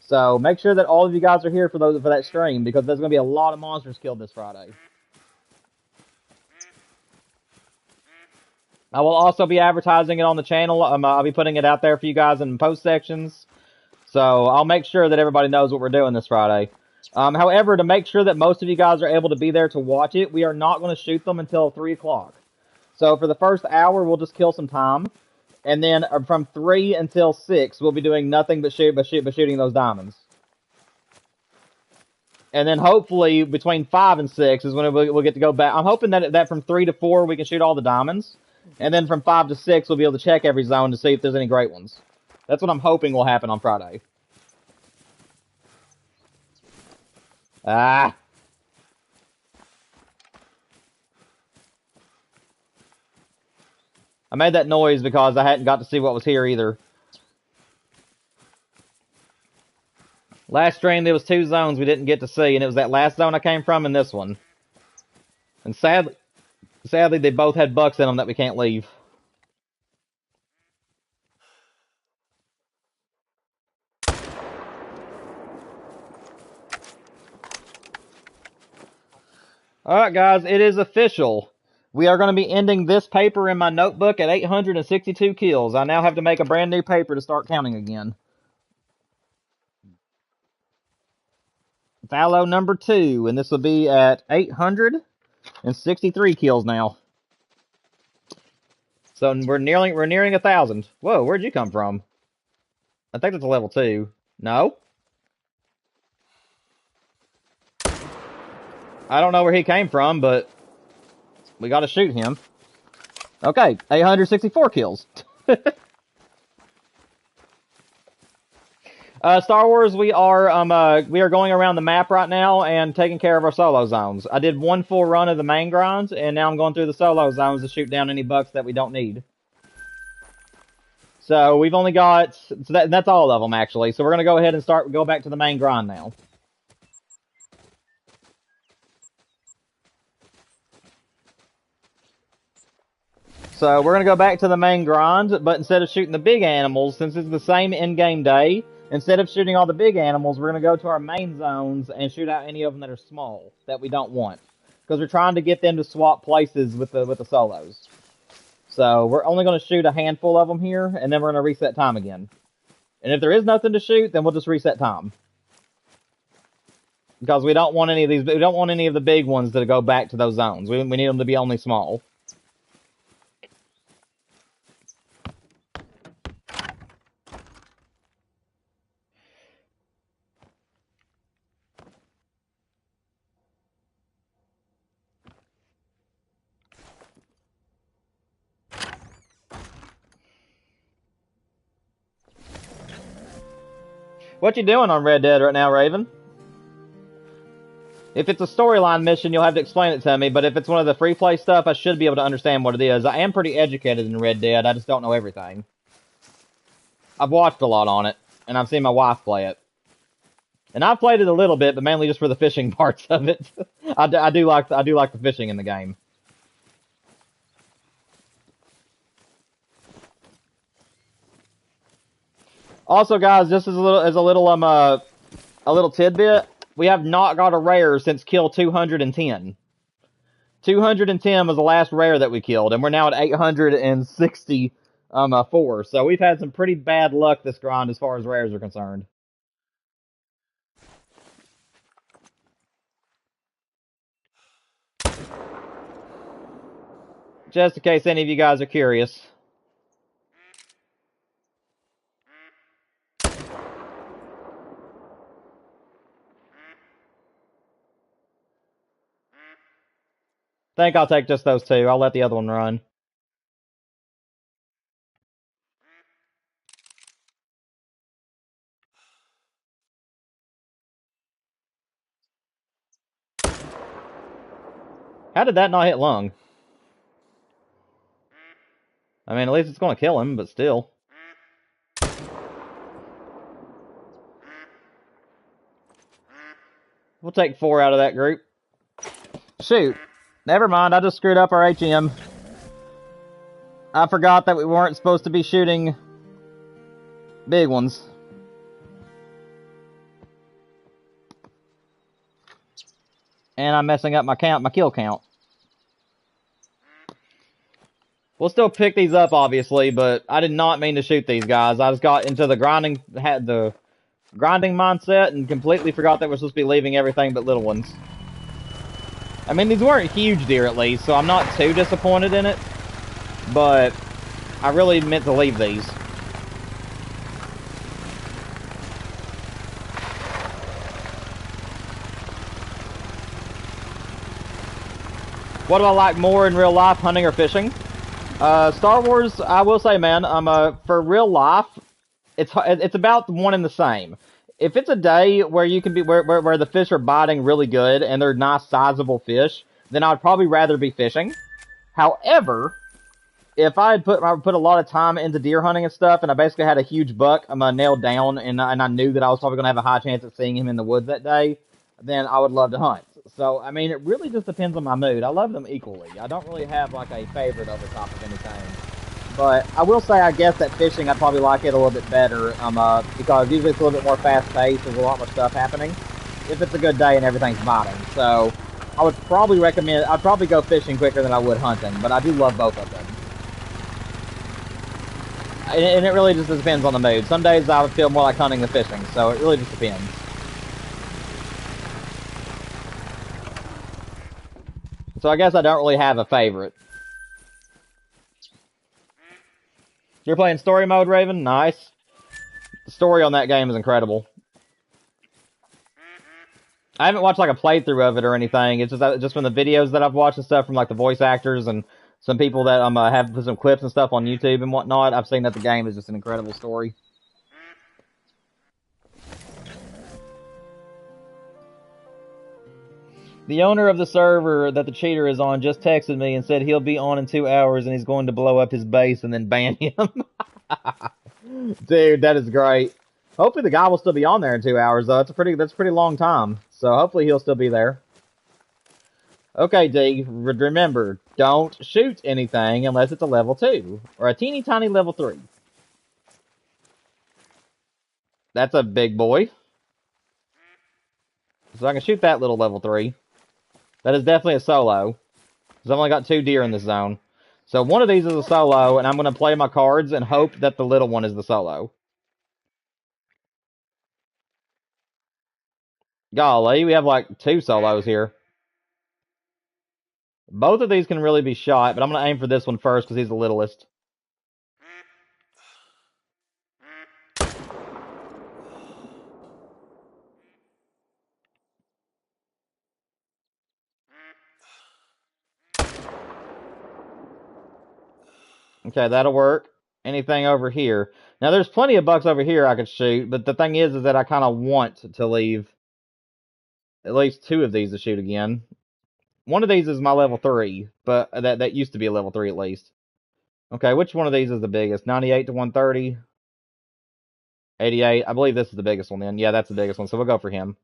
So make sure that all of you guys are here for that stream, because there's going to be a lot of monsters killed this Friday. I will also be advertising it on the channel. I'll be putting it out there for you guys in post sections. So I'll make sure that everybody knows what we're doing this Friday. However, to make sure that most of you guys are able to be there to watch it, we are not going to shoot them until 3 o'clock. So for the first hour, we'll just kill some time. And then from 3 until 6, we'll be doing nothing but shooting those diamonds. And then hopefully between 5 and 6 is when we'll get to go back. I'm hoping that from 3 to 4 we can shoot all the diamonds. And then from 5 to 6, we'll be able to check every zone to see if there's any great ones. That's what I'm hoping will happen on Friday. Ah. I made that noise because I hadn't got to see what was here either. Last stream, there was 2 zones we didn't get to see, and it was that last zone I came from and this one. And sadly, they both had bucks in them that we can't leave. Alright guys, it is official. We are going to be ending this paper in my notebook at 862 kills. I now have to make a brand new paper to start counting again. Fallow number 2, and this will be at 863 kills now. So we're nearing 1,000. Whoa, where'd you come from? I think that's a level 2. No? I don't know where he came from, but we gotta shoot him. Okay, 864 kills. Star Wars, we are going around the map right now and taking care of our solo zones. I did 1 full run of the main grinds, and now I'm going through the solo zones to shoot down any bucks that we don't need. So we've only got, that's all of them actually. So we're gonna go ahead and go back to the main grind now. So we're going to go back to the main grind, but instead of shooting the big animals, since it's the same in-game day, instead of shooting all the big animals, we're going to go to our main zones and shoot out any of them that are small, that we don't want. Because we're trying to get them to swap places with the solos. So we're only going to shoot a handful of them here, and then we're going to reset time again. And if there is nothing to shoot, then we'll just reset time. Because we don't want any of these, we don't want any of the big ones to go back to those zones. We need them to be only small. What you doing on Red Dead right now, Raven? If it's a storyline mission, you'll have to explain it to me, but if it's one of the free play stuff, I should be able to understand what it is. I am pretty educated in Red Dead, I just don't know everything. I've watched a lot on it, and I've seen my wife play it. And I've played it a little bit, but mainly just for the fishing parts of it. I do like the fishing in the game. Also, guys, just as a little tidbit, we have not got a rare since kill 210. 210 was the last rare that we killed, and we're now at 864. So we've had some pretty bad luck this grind as far as rares are concerned. Just in case any of you guys are curious. I think I'll take just those 2. I'll let the other one run. How did that not hit lung? I mean, at least it's going to kill him, but still. We'll take 4 out of that group. Shoot. Never mind, I just screwed up our HM. I forgot that we weren't supposed to be shooting big ones. And I'm messing up my kill count. We'll still pick these up, obviously, but I did not mean to shoot these guys. I just got into the grinding mindset and completely forgot that we're supposed to be leaving everything but little ones. I mean, these weren't huge deer at least, so I'm not too disappointed in it. But I really meant to leave these. What do I like more in real life, hunting or fishing? Star Wars, I will say, man, for real life, it's about one and the same. If it's a day where you can be where the fish are biting really good and they're nice sizable fish, then I'd probably rather be fishing. However, if I put a lot of time into deer hunting and stuff, and I basically had a huge buck nailed down, and I knew that I was probably gonna have a high chance of seeing him in the woods that day, then I would love to hunt. So I mean, it really just depends on my mood. I love them equally. I don't really have like a favorite over top of anything. But I will say, I guess that fishing, I probably like it a little bit better, because usually it's a little bit more fast paced. There's a lot more stuff happening. If it's a good day and everything's biting, so I would probably recommend. I'd probably go fishing quicker than I would hunting, but I do love both of them. And it really just depends on the mood. Some days I would feel more like hunting than fishing, so it really just depends. So I guess I don't really have a favorite. You're playing story mode, Raven? Nice. The story on that game is incredible. I haven't watched like a playthrough of it or anything. It's just from the videos that I've watched and stuff from like the voice actors and some people that have put some clips and stuff on YouTube and whatnot. I've seen that the game is just an incredible story. The owner of the server that the cheater is on just texted me and said he'll be on in 2 hours and he's going to blow up his base and then ban him. Dude, that is great. Hopefully the guy will still be on there in 2 hours, though. That's a pretty long time. So hopefully he'll still be there. Okay, D, remember, don't shoot anything unless it's a level 2. Or a teeny tiny level 3. That's a big boy. So I can shoot that little level 3. That is definitely a solo. Because I've only got 2 deer in this zone. So one of these is a solo, and I'm going to play my cards and hope that the little one is the solo. Golly, we have like 2 solos here. Both of these can really be shot, but I'm going to aim for this one first because he's the littlest. Okay, that'll work. Anything over here. Now, there's plenty of bucks over here I could shoot, but the thing is that I kind of want to leave at least 2 of these to shoot again. One of these is my level 3, but that used to be a level 3 at least. Okay, which one of these is the biggest? 98 to 130? 88. I believe this is the biggest one then. Yeah, that's the biggest one, so we'll go for him.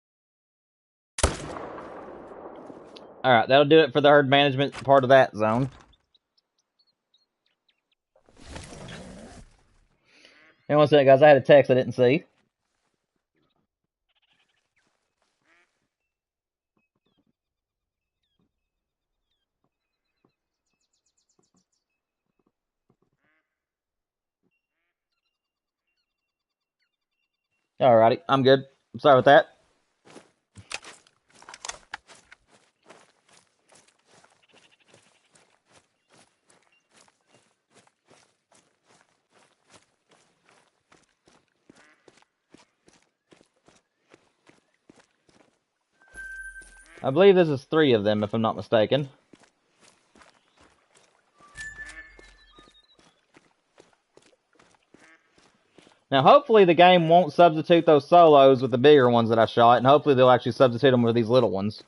Alright, that'll do it for the herd management part of that zone. Hang on a second, guys. I had a text I didn't see. Alrighty, I'm good. I'm sorry about that. I believe this is 3 of them, if I'm not mistaken. Now, hopefully the game won't substitute those solos with the bigger ones that I shot, and hopefully they'll actually substitute them with these little ones.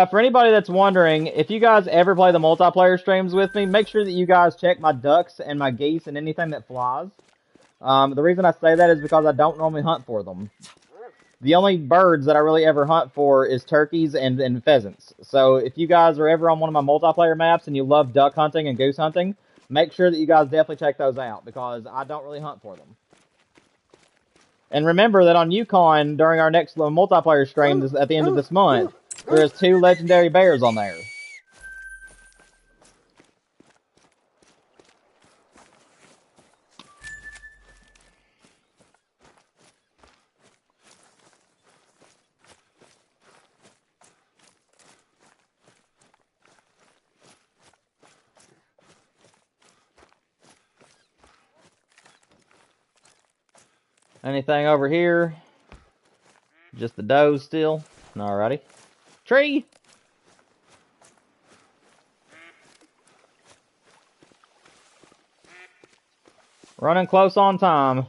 For anybody that's wondering, if you guys ever play the multiplayer streams with me, make sure that you guys check my ducks and my geese and anything that flies. The reason I say that is because I don't normally hunt for them. The only birds that I really ever hunt for is turkeys and pheasants. So if you guys are ever on one of my multiplayer maps and you love duck hunting and goose hunting, make sure that you guys definitely check those out, because I don't really hunt for them. And remember that on Yukon, during our next multiplayer stream at the end of this month, there is 2 legendary bears on there. Anything over here? Just the does still. Alrighty. Tree! Running close on time.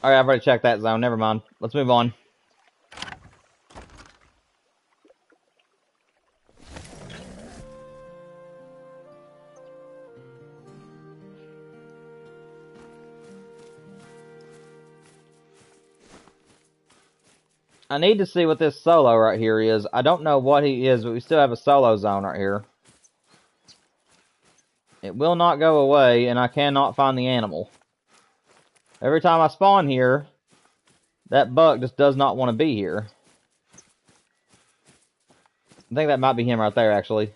Alright, I've already checked that zone. Never mind. Let's move on. I need to see what this solo right here is. I don't know what he is, but we still have a solo zone right here. It will not go away, and I cannot find the animal. Every time I spawn here, that buck just does not want to be here. I think that might be him right there, actually.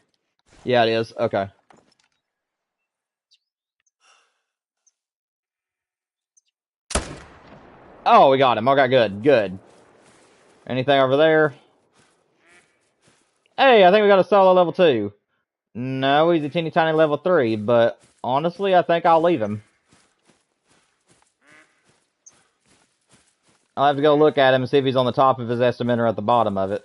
Yeah, it is. Okay. Oh, we got him. Okay, good. Good. Anything over there? Hey, I think we got a solo level 2. No, he's a teeny tiny level 3, but honestly, I think I'll leave him. I'll have to go look at him and see if he's on the top of his estimate or at the bottom of it.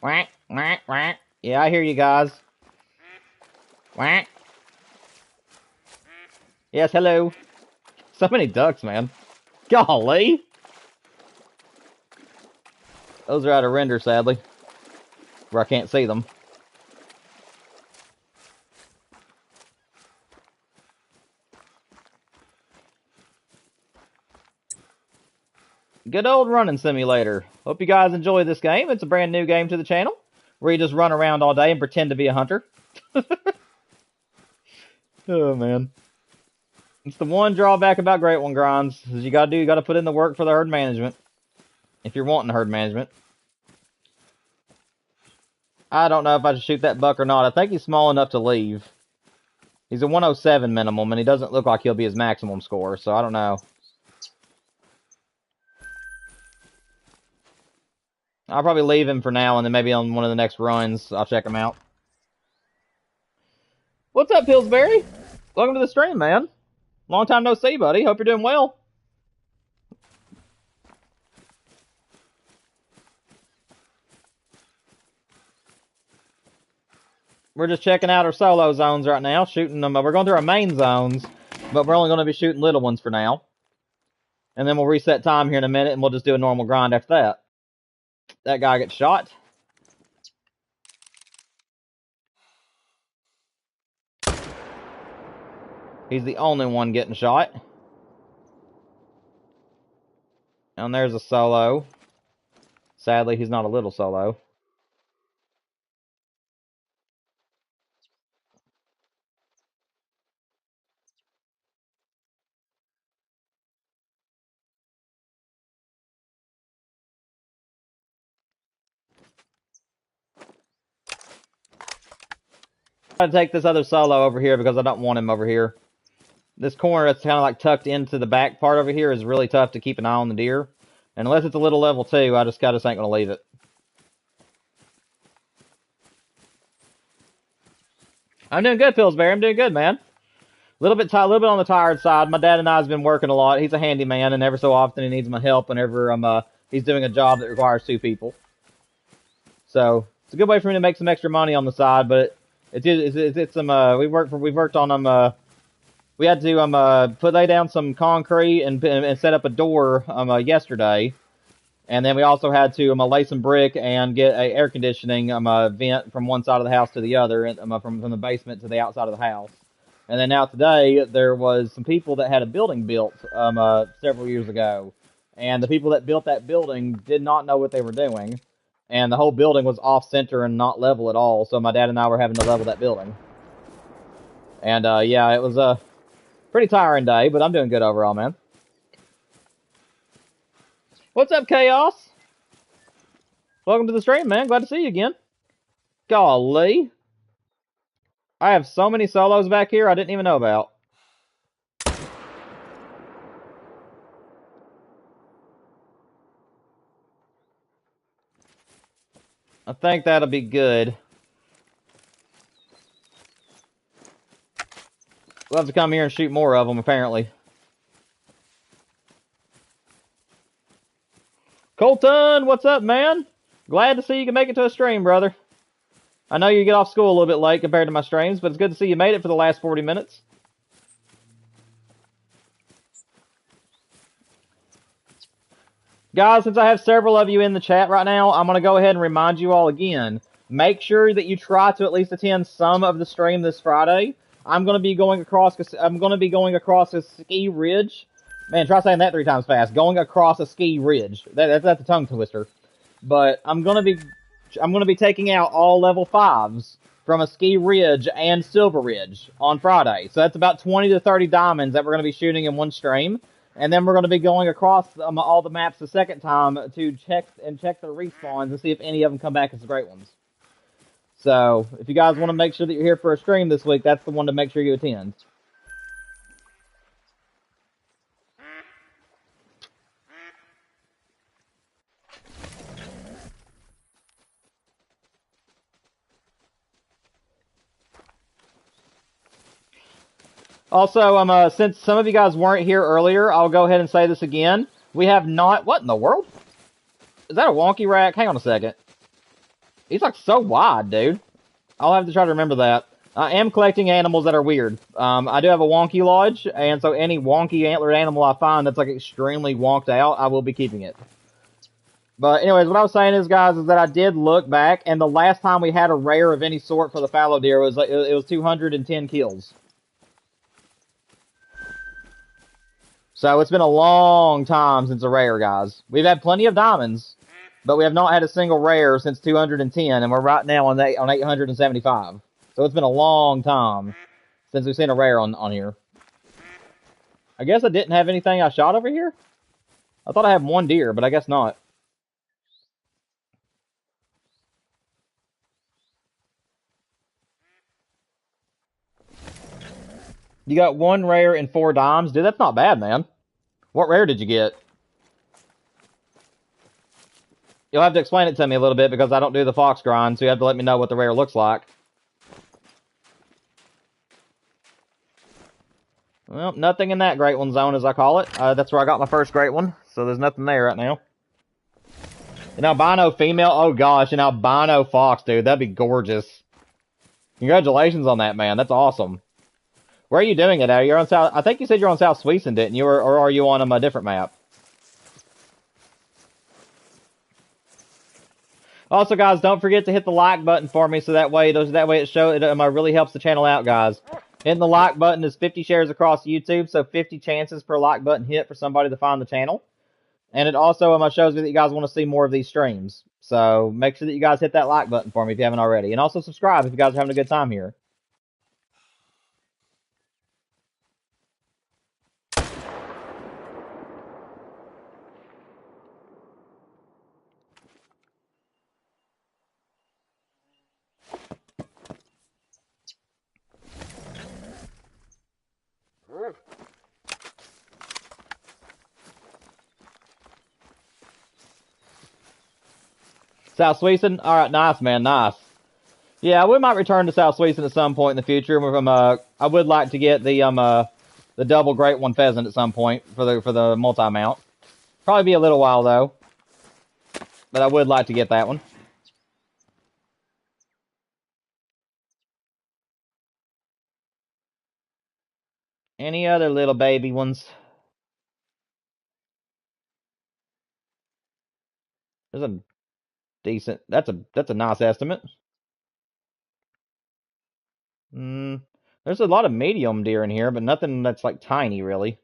Quack, quack, quack. Yeah, I hear you guys. Quack. Yes, hello. So many ducks, man. Golly. Those are out of render, sadly. Where I can't see them. Good old running simulator. Hope you guys enjoy this game. It's a brand new game to the channel, where you just run around all day and pretend to be a hunter. Oh, man. It's the one drawback about Great One grinds, is you gotta put in the work for the herd management. If you're wanting herd management. I don't know if I should shoot that buck or not. I think he's small enough to leave. He's a 107 minimum, and he doesn't look like he'll be his maximum score, so I don't know. I'll probably leave him for now, and then maybe on one of the next runs, I'll check him out. What's up, Pillsbury? Welcome to the stream, man. Long time no see, buddy. Hope you're doing well. We're just checking out our solo zones right now, shooting them. We're going through our main zones, but we're only going to be shooting little ones for now. And then we'll reset time here in a minute, and we'll just do a normal grind after that. That guy gets shot. He's the only one getting shot. And there's a solo. Sadly, he's not a little solo. I'm gonna take this other solo over here because I don't want him over here. This corner that's kind of like tucked into the back part over here is really tough to keep an eye on the deer. And unless it's a little level 2, I just ain't gonna leave it. I'm doing good, Pillsbury. I'm doing good, man. A little bit on the tired side. My dad and I have been working a lot. He's a handyman, and every so often he needs my help whenever he's doing a job that requires 2 people. So it's a good way for me to make some extra money on the side. But it's some we've worked on them. We had to lay down some concrete and set up a door yesterday. And then we also had to lay some brick and get a air conditioning vent from one side of the house to the other, and from the basement to the outside of the house. And then now today, there was some people that had a building built several years ago. And the people that built that building did not know what they were doing. And the whole building was off-center and not level at all. So my dad and I were having to level that building. And yeah, it was a pretty tiring day, but I'm doing good overall, man. What's up, Chaos? Welcome to the stream, man. Glad to see you again. Golly. I have so many solos back here I didn't even know about. I think that'll be good. We'll have to come here and shoot more of them, apparently. Colton, what's up, man? Glad to see you can make it to a stream, brother. I know you get off school a little bit late compared to my streams, but it's good to see you made it for the last 40 minutes. Guys, since I have several of you in the chat right now, I'm going to go ahead and remind you all again. Make sure that you try to at least attend some of the stream this Friday. I'm going to be going across a ski ridge. Man, try saying that 3 times fast. Going across a ski ridge. That's a tongue twister. But I'm going to be taking out all level 5s from a ski ridge and silver ridge on Friday. So that's about 20 to 30 diamonds that we're going to be shooting in one stream. And then we're going to be going across all the maps the second time to check the respawns and see if any of them come back as the great ones. So, if you guys want to make sure that you're here for a stream this week, that's the one to make sure you attend. Also, since some of you guys weren't here earlier, I'll go ahead and say this again. We have not... What in the world? Is that a wonky rack? Hang on a second. He's like so wide, dude. I'll have to try to remember that. I am collecting animals that are weird. I do have a wonky lodge, and so any wonky antlered animal I find that's like extremely wonked out, I will be keeping it. But anyways, what I was saying is, guys, is that I did look back, and the last time we had a rare of any sort for the fallow deer was like, it was 210 kills. So it's been a long time since a rare, guys. We've had plenty of diamonds, but we have not had a single rare since 210, and we're right now on 875. So it's been a long time since we've seen a rare on here. I guess I didn't have anything I shot over here? I thought I had one deer, but I guess not. You got 1 rare and 4 dimes? Dude, that's not bad, man. What rare did you get? You'll have to explain it to me a little bit because I don't do the fox grind, so you have to let me know what the rare looks like. Well, nothing in that great one zone, as I call it. That's where I got my first great one, so there's nothing there right now. An albino female? Oh gosh, an albino fox, dude. That'd be gorgeous. Congratulations on that, man. That's awesome. Where are you doing it at? You're on South... I think you said you're on South Sweeson, didn't you? Or are you on a different map? Also, guys, don't forget to hit the like button for me, so that way it really helps the channel out, guys. Hitting the like button is 50 shares across YouTube, so 50 chances per like button hit for somebody to find the channel. And it also shows me that you guys want to see more of these streams. So make sure that you guys hit that like button for me if you haven't already. And also subscribe if you guys are having a good time here. South Sweeson? Alright, nice, man, nice. Yeah, we might return to South Sweeson at some point in the future. I would like to get the double great one pheasant at some point for the multi-mount. Probably be a little while, though. But I would like to get that one. Any other little baby ones? There's a decent... That's a nice estimate. There's a lot of medium deer in here, but nothing that's like tiny, really.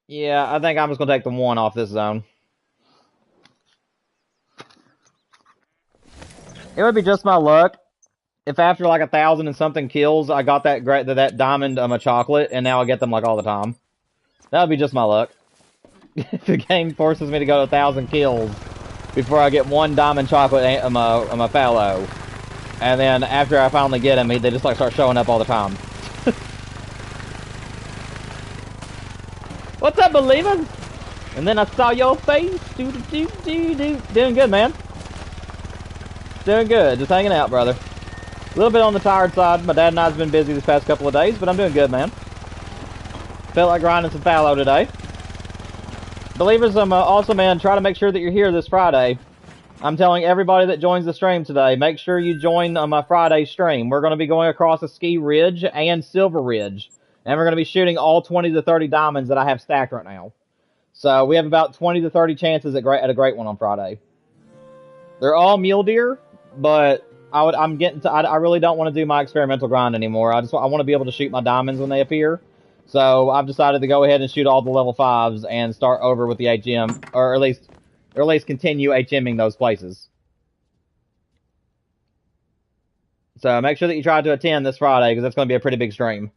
Yeah, I think I'm just gonna take the one off this zone. It would be just my luck if after like 1,000 and something kills, I got that diamond a chocolate, and now I get them like all the time. That would be just my luck. If the game forces me to go to 1,000 kills before I get one diamond chocolate fallow. And then after I finally get them, they just like start showing up all the time. What's up, believers? And then I saw your face. Doing good, man. Doing good. Just hanging out, brother. A little bit on the tired side. My dad and I's been busy this past couple of days, but I'm doing good, man. Felt like grinding some Fallow today. Believers, also, man, try to make sure that you're here this Friday. I'm telling everybody that joins the stream today, make sure you join my Friday stream. We're going to be going across a ski ridge and silver ridge. And we're going to be shooting all 20 to 30 diamonds that I have stacked right now. So we have about 20 to 30 chances at a great one on Friday. They're all mule deer, but I really don't want to do my experimental grind anymore. I want to be able to shoot my diamonds when they appear. So I've decided to go ahead and shoot all the level 5s and start over with the HM, or at least continue HMing those places. So make sure that you try to attend this Friday, because that's going to be a pretty big stream.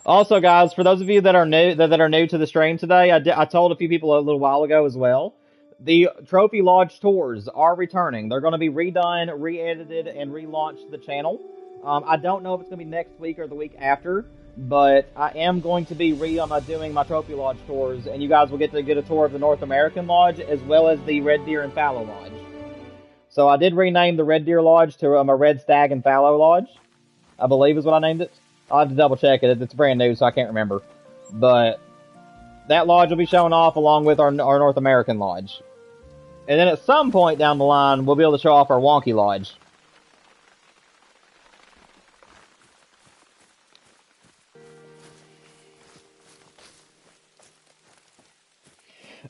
Also, guys, for those of you that are new to the stream today, I told a few people a little while ago as well. The Trophy Lodge tours are returning. They're going to be redone, re-edited, and relaunched to the channel. I don't know if it's going to be next week or the week after, but I am going to be doing my Trophy Lodge tours, and you guys will get a tour of the North American Lodge as well as the Red Deer and Fallow Lodge. So I did rename the Red Deer Lodge to a Red Stag and Fallow Lodge, I believe is what I named it. I'll have to double check it. It's brand new, so I can't remember. But that lodge will be showing off along with our North American Lodge. And then at some point down the line, we'll be able to show off our Wonky Lodge.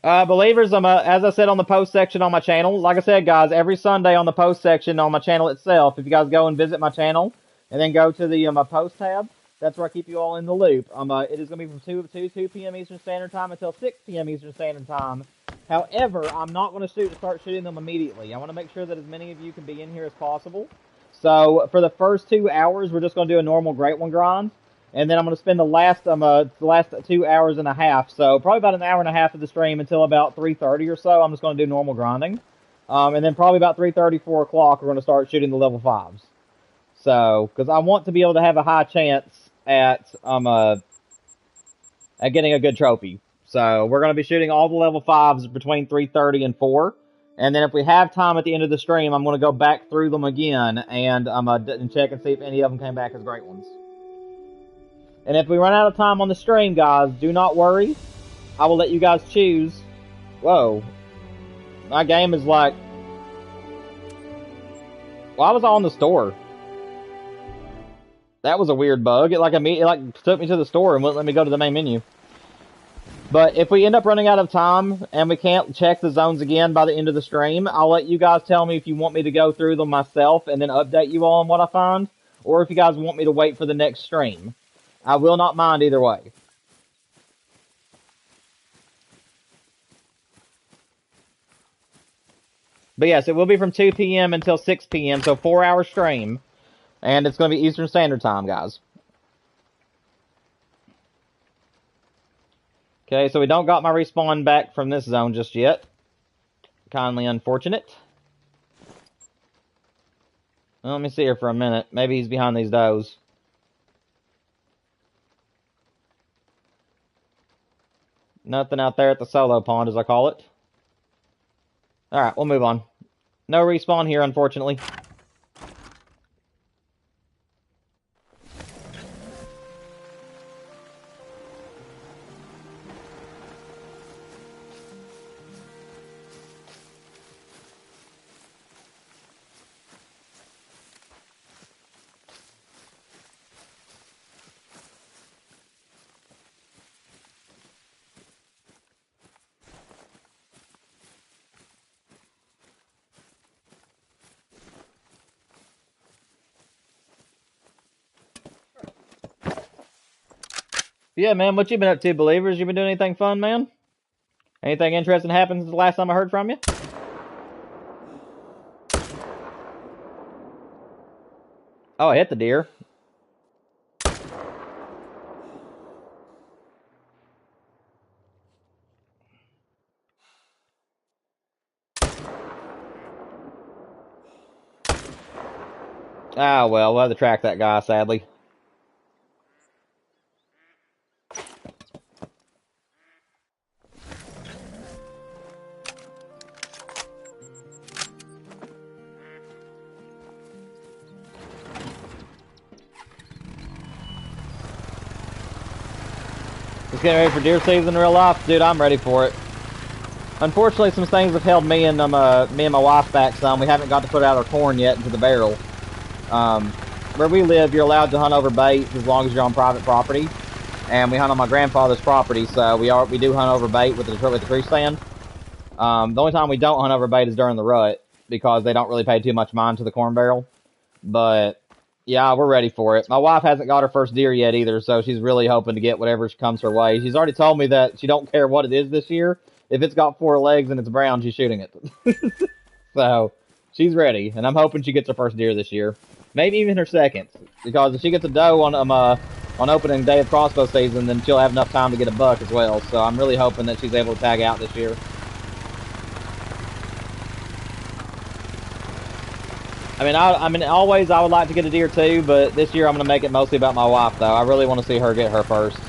Believers, as I said on the post section on my channel, like I said, guys, every Sunday on the post section on my channel itself, if you guys go and visit my channel, and then go to the my post tab, that's where I keep you all in the loop. It is going to be from 2 p.m. Eastern Standard Time until 6 p.m. Eastern Standard Time. However, I'm not going to start shooting them immediately. I want to make sure that as many of you can be in here as possible. So for the first 2 hours, we're just going to do a normal Great One grind. And then I'm going to spend the last 2 hours and a half, so probably about an hour and a half of the stream until about 3:30 or so. I'm just going to do normal grinding. And then probably about 3:30, 4 o'clock, we're going to start shooting the level 5s. So, because I want to be able to have a high chance at getting a good trophy. So, we're going to be shooting all the level 5s between 3:30 and 4. And then if we have time at the end of the stream, I'm going to go back through them again and check and see if any of them came back as great ones. And if we run out of time on the stream, guys, do not worry. I will let you guys choose. Whoa. My game is like... Why was I on the store? That was a weird bug. It took me to the store and wouldn't let me go to the main menu. But if we end up running out of time and we can't check the zones again by the end of the stream, I'll let you guys tell me if you want me to go through them myself and then update you all on what I find, or if you guys want me to wait for the next stream. I will not mind either way. But yes, it will be from 2 p.m. until 6 p.m., so 4-hour stream. And it's going to be Eastern Standard Time, guys. Okay, so we don't got my respawn back from this zone just yet. Kindly unfortunate. Well, let me see here for a minute. Maybe he's behind these does. Nothing out there at the solo pond, as I call it. Alright, we'll move on. No respawn here, unfortunately. Yeah, man, what you been up to, believers? You been doing anything fun, man? Anything interesting happened since the last time I heard from you? Oh, I hit the deer. Ah, well, we'll have to track that guy, sadly. Just getting ready for deer season in real life? Dude, I'm ready for it. Unfortunately, some things have held me and my wife back some. We haven't got to put out our corn yet into the barrel. Where we live, you're allowed to hunt over bait as long as you're on private property. And we hunt on my grandfather's property, so we do hunt over bait with the tree stand. The only time we don't hunt over bait is during the rut, because they don't really pay too much mind to the corn barrel. But yeah, we're ready for it. My wife hasn't got her first deer yet either, so she's really hoping to get whatever comes her way. She's already told me that she don't care what it is this year. If it's got 4 legs and it's brown, she's shooting it. So she's ready, and I'm hoping she gets her first deer this year. Maybe even her second, because if she gets a doe on opening day of crossbow season, then she'll have enough time to get a buck as well. So I'm really hoping that she's able to tag out this year. I mean, always I would like to get a deer too, but this year I'm going to make it mostly about my wife, though. I really want to see her get her first.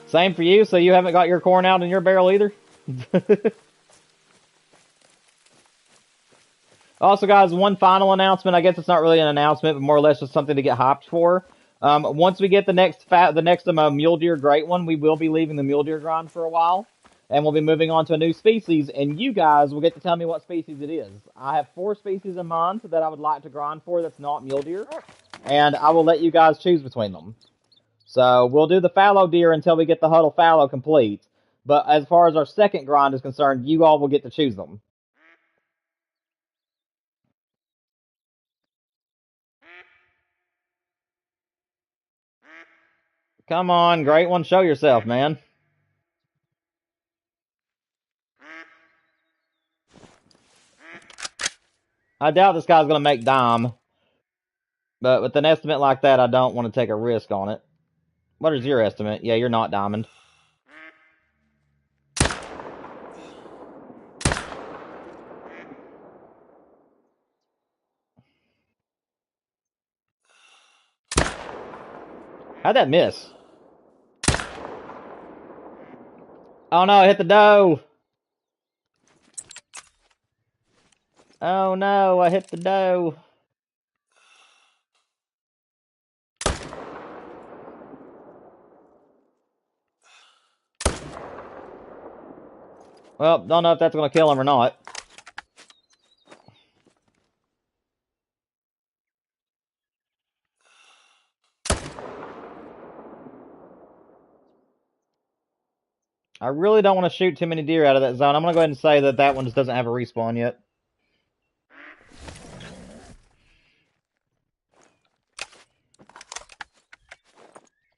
Same for you, so you haven't got your corn out in your barrel either? Also, guys, one final announcement. I guess it's not really an announcement, but more or less just something to get hyped for. Once we get the next mule deer great one, we will be leaving the mule deer grind for a while, and we'll be moving on to a new species, and you guys will get to tell me what species it is. I have 4 species in mind that I would like to grind for that's not mule deer, and I will let you guys choose between them. So we'll do the fallow deer until we get the huddle fallow complete, but as far as our second grind is concerned, you all will get to choose them. Come on, great one, show yourself, man. I doubt this guy's going to make dime. But with an estimate like that, I don't want to take a risk on it. What is your estimate? Yeah, you're not diamond. How'd that miss? Oh no, I hit the doe. Oh no, I hit the doe. Well, don't know if that's going to kill him or not. I really don't want to shoot too many deer out of that zone. I'm going to go ahead and say that that one just doesn't have a respawn yet.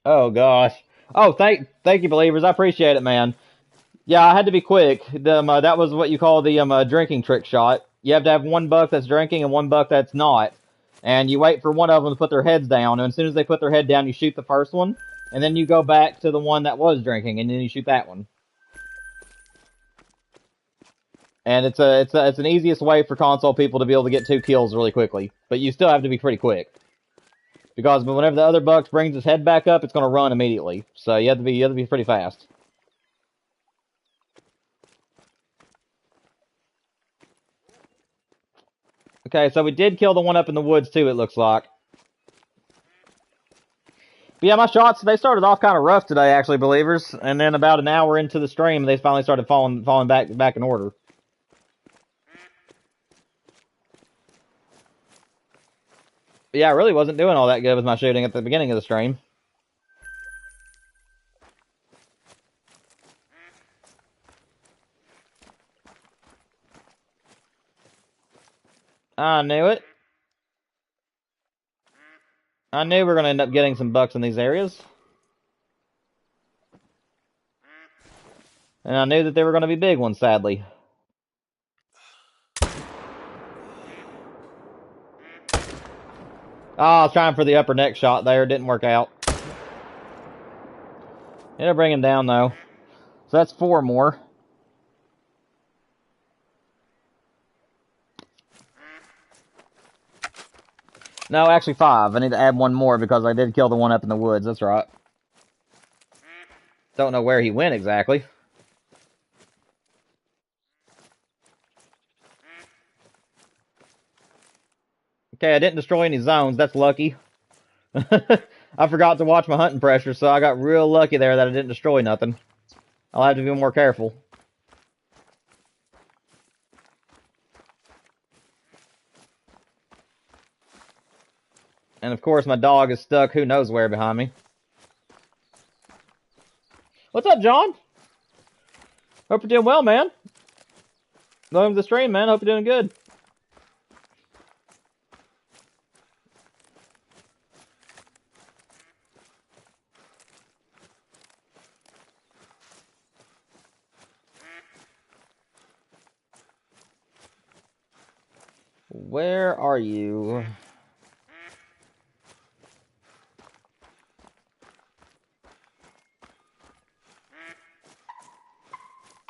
Oh gosh. Oh, thank you, believers. I appreciate it, man. Yeah, I had to be quick. That was what you call the drinking trick shot. You have to have 1 buck that's drinking and 1 buck that's not. And you wait for one of them to put their heads down, and as soon as they put their head down, you shoot the first one, and then you go back to the one that was drinking, and then you shoot that one. And it's an easiest way for console people to be able to get 2 kills really quickly, but you still have to be pretty quick, because whenever the other buck brings his head back up, it's going to run immediately. So you have to be pretty fast. Okay, so we did kill the one up in the woods too, it looks like. But yeah, my shots, they started off kind of rough today, actually, believers. And then about an hour into the stream, they finally started falling back in order. But yeah, I really wasn't doing all that good with my shooting at the beginning of the stream. I knew it. I knew we were going to end up getting some bucks in these areas. And I knew that they were going to be big ones, sadly. Oh, I was trying for the upper neck shot there. Didn't work out. Ended up bringing him down, though. So that's 4 more. No, actually 5. I need to add 1 more because I did kill the one up in the woods. That's right. Don't know where he went exactly. Okay, I didn't destroy any zones. That's lucky. I forgot to watch my hunting pressure, so I got real lucky there that I didn't destroy nothing. I'll have to be more careful. And of course, my dog is stuck who knows where behind me. What's up, John? Hope you're doing well, man. Welcome to the stream, man. Hope you're doing good. Where are you?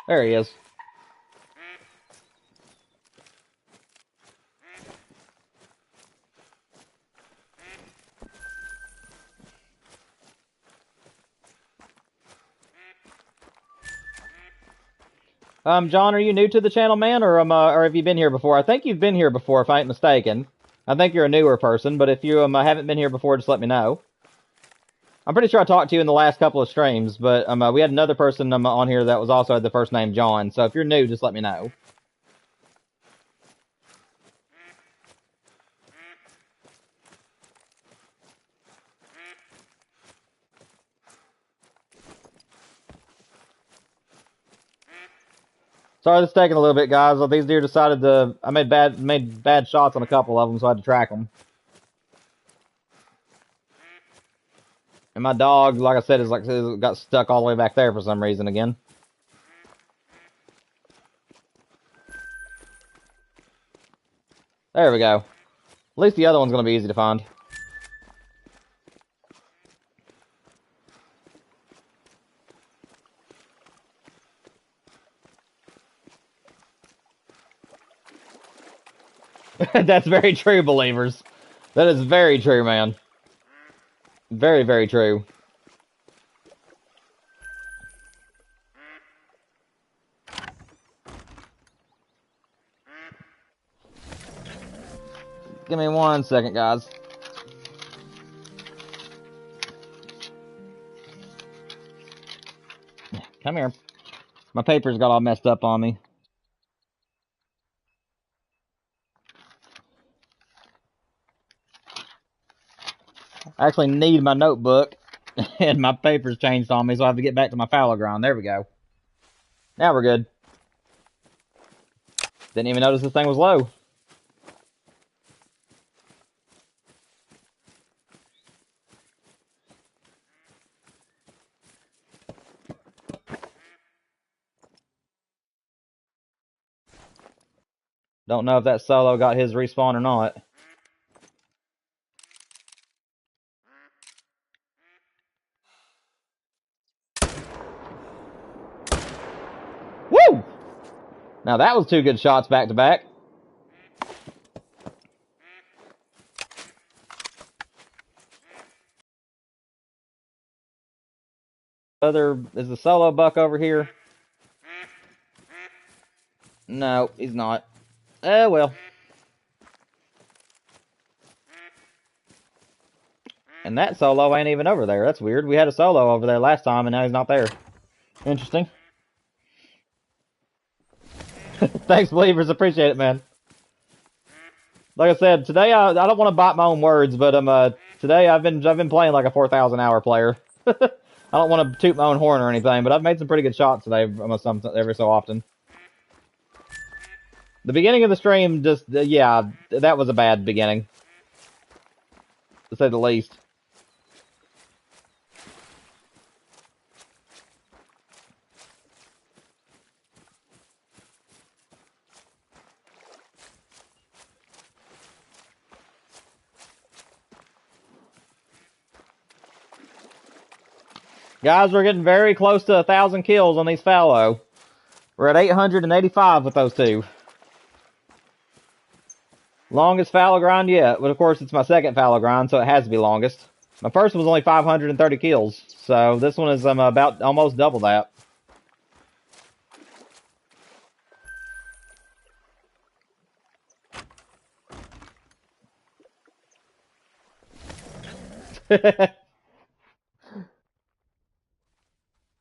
There he is. John, are you new to the channel, man, or have you been here before? I think you've been here before, if I ain't mistaken. I think you're a newer person, but if you haven't been here before, just let me know. I'm pretty sure I talked to you in the last couple of streams, but we had another person on here that was also had the first name John. So if you're new, just let me know. Sorry, this is taking a little bit, guys. These deer decided to. I made bad shots on a couple of them, so I had to track them. And my dog, like I said, got stuck all the way back there for some reason again. There we go. At least the other one's gonna be easy to find. That's very true, believers. That is very true, man. Very, very true. Give me 1 second, guys. Come here. My papers got all messed up on me. I actually need my notebook, and my papers changed on me, so I have to get back to my fallow ground. There we go. Now we're good. Didn't even notice this thing was low. Don't know if that solo got his respawn or not. Woo! Now that was 2 good shots back to back. Is the solo buck over here? No, he's not. Well. And that solo ain't even over there. That's weird. We had a solo over there last time, and now he's not there. Interesting. Thanks, believers. Appreciate it, man. Like I said, today I don't want to bite my own words, but today I've been playing like a 4,000 hour player. I don't want to toot my own horn or anything, but I've made some pretty good shots today, every so often. The beginning of the stream, yeah, that was a bad beginning, to say the least. Guys, we're getting very close to 1,000 kills on these fallow. We're at 885 with those two. Longest fallow grind yet. But of course, it's my second fallow grind, so it has to be longest. My first one was only 530 kills. So this one is about almost double that.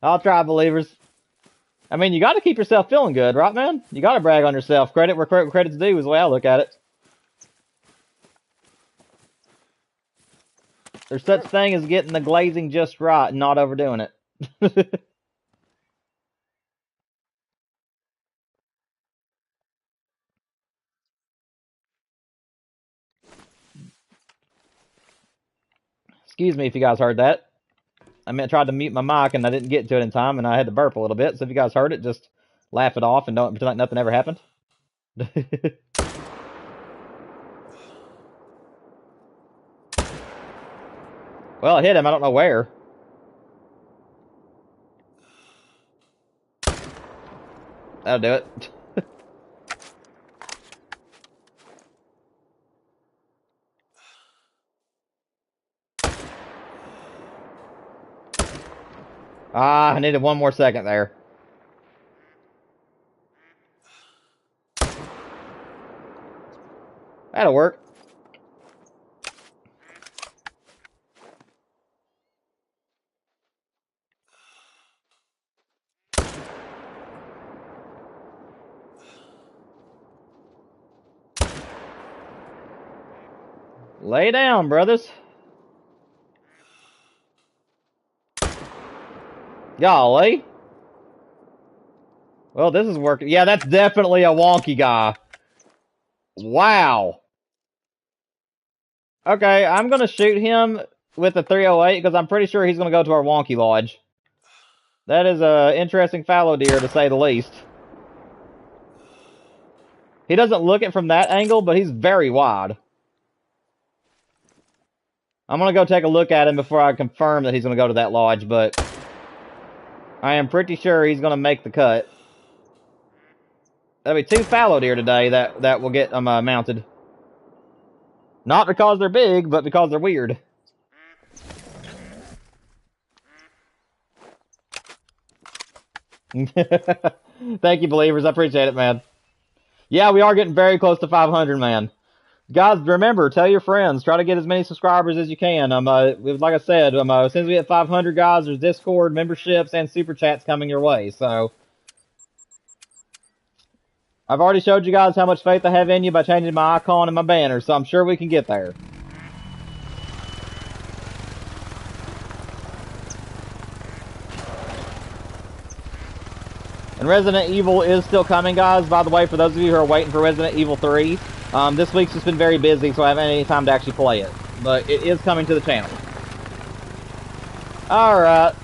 I'll try, believers. I mean, you got to keep yourself feeling good, right, man? You got to brag on yourself. Credit where credit's due is the way I look at it. There's such thing as getting the glazing just right and not overdoing it. Excuse me if you guys heard that. I mean, I tried to mute my mic and I didn't get to it in time and I had to burp a little bit. So if you guys heard it, just laugh it off and don't pretend like nothing ever happened. Well, I hit him. I don't know where. That'll do it. Ah, I needed one more second there. That'll work. Lay down, brothers. Golly. Well, this is working. Yeah, that's definitely a wonky guy. Wow. Okay, I'm going to shoot him with the 308 because I'm pretty sure he's going to go to our wonky lodge. That is a interesting fallow deer, to say the least. He doesn't look it from that angle, but he's very wide. I'm going to go take a look at him before I confirm that he's going to go to that lodge, but I am pretty sure he's going to make the cut. There'll be 2 fallow deer today that will get mounted. Not because they're big, but because they're weird. Thank you, believers. I appreciate it, man. Yeah, we are getting very close to 500, man. Guys, remember, tell your friends. Try to get as many subscribers as you can. Like I said, as soon as we hit 500, guys, there's Discord, memberships, and Super Chats coming your way. So, I've already showed you guys how much faith I have in you by changing my icon and my banner, so I'm sure we can get there. And Resident Evil is still coming, guys. By the way, for those of you who are waiting for Resident Evil 3, this week's just been very busy, so I haven't had any time to actually play it. But it is coming to the channel. Alright.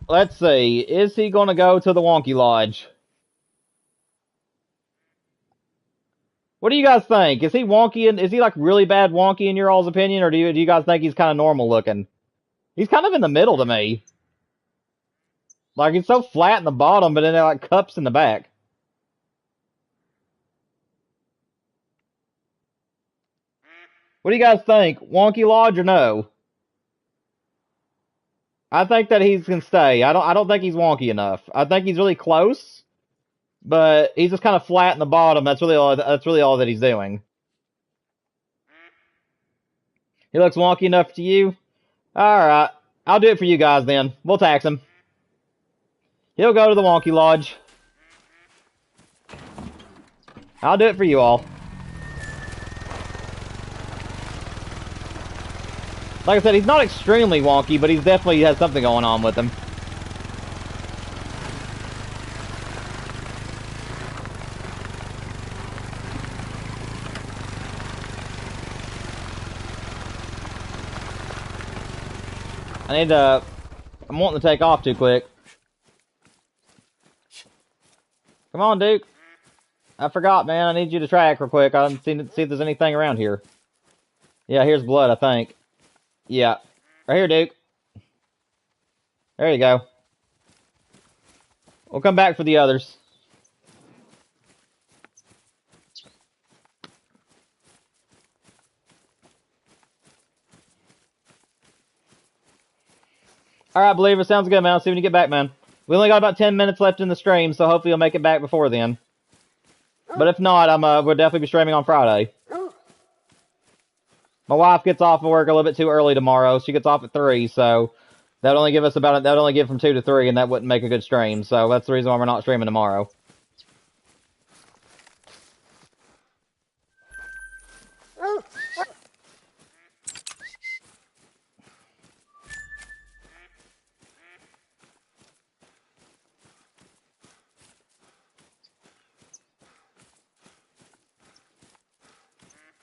Let's see. Is he going to go to the Wonky Lodge? What do you guys think? Is he wonky? Is he like really bad wonky in your all's opinion, or do you guys think he's kind of normal looking? He's kind of in the middle to me. Like, he's so flat in the bottom, but then they're like cups in the back. What do you guys think? Wonky Lodge or no? I think that he can stay. I don't think he's wonky enough. I think he's really close, but he's just kind of flat in the bottom. That's really all that he's doing. He looks wonky enough to you? Alright. I'll do it for you guys then. We'll tax him. He'll go to the Wonky Lodge. I'll do it for you all. Like I said, he's not extremely wonky, but he's definitely has something going on with him. I'm wanting to take off too quick. Come on, Duke. I forgot, man. I need you to track real quick. I don't see if there's anything around here. Yeah, here's blood, I think. Yeah. Right here, Duke. There you go. We'll come back for the others. Alright, Believer, sounds good, man. I'll see you when you get back, man. We only got about 10 minutes left in the stream, so hopefully you'll make it back before then. But if not, we'll definitely be streaming on Friday. My wife gets off of work a little bit too early tomorrow. She gets off at 3, so that would only give from 2 to 3, and that wouldn't make a good stream. So that's the reason why we're not streaming tomorrow.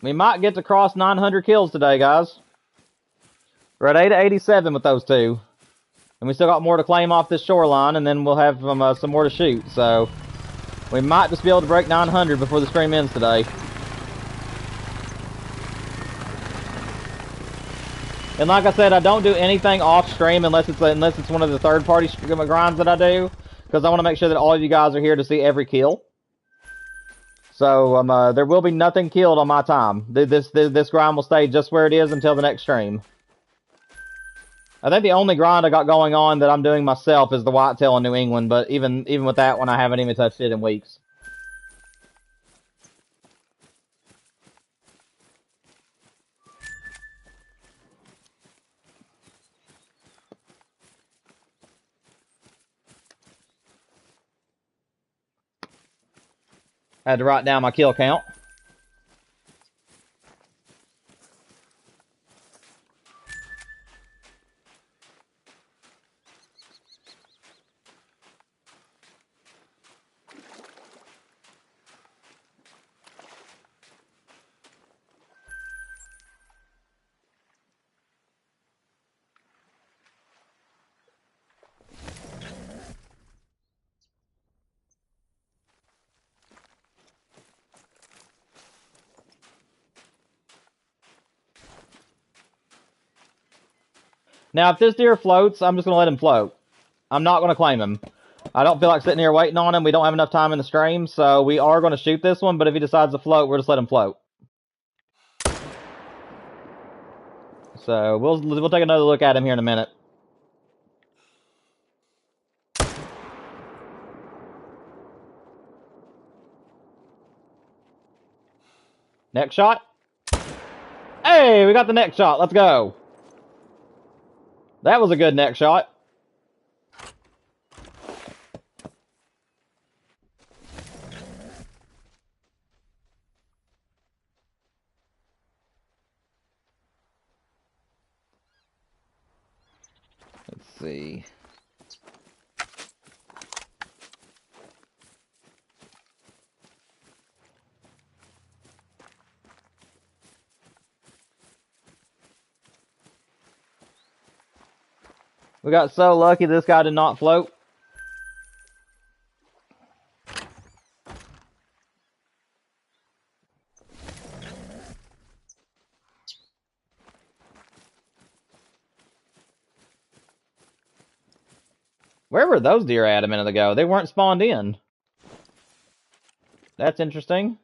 We might get to cross 900 kills today, guys. We're at 887 with those two. And we still got more to claim off this shoreline, and then we'll have some more to shoot. So we might just be able to break 900 before the stream ends today. And like I said, I don't do anything off stream unless it's one of the third-party grinds that I do, because I want to make sure that all of you guys are here to see every kill. So there will be nothing killed on my time. This grind will stay just where it is until the next stream. I think the only grind I got going on that I'm doing myself is the whitetail in New England, but even with that one, I haven't even touched it in weeks. I had to write down my kill count. Now, if this deer floats, I'm just going to let him float. I'm not going to claim him. I don't feel like sitting here waiting on him. We don't have enough time in the stream, so we are going to shoot this one, but if he decides to float, we'll just let him float. So, we'll take another look at him here in a minute. Next shot. Hey, we got the next shot. Let's go. That was a good next shot. Let's see. We got so lucky this guy did not float. Where were those deer at a minute ago? They weren't spawned in. That's interesting.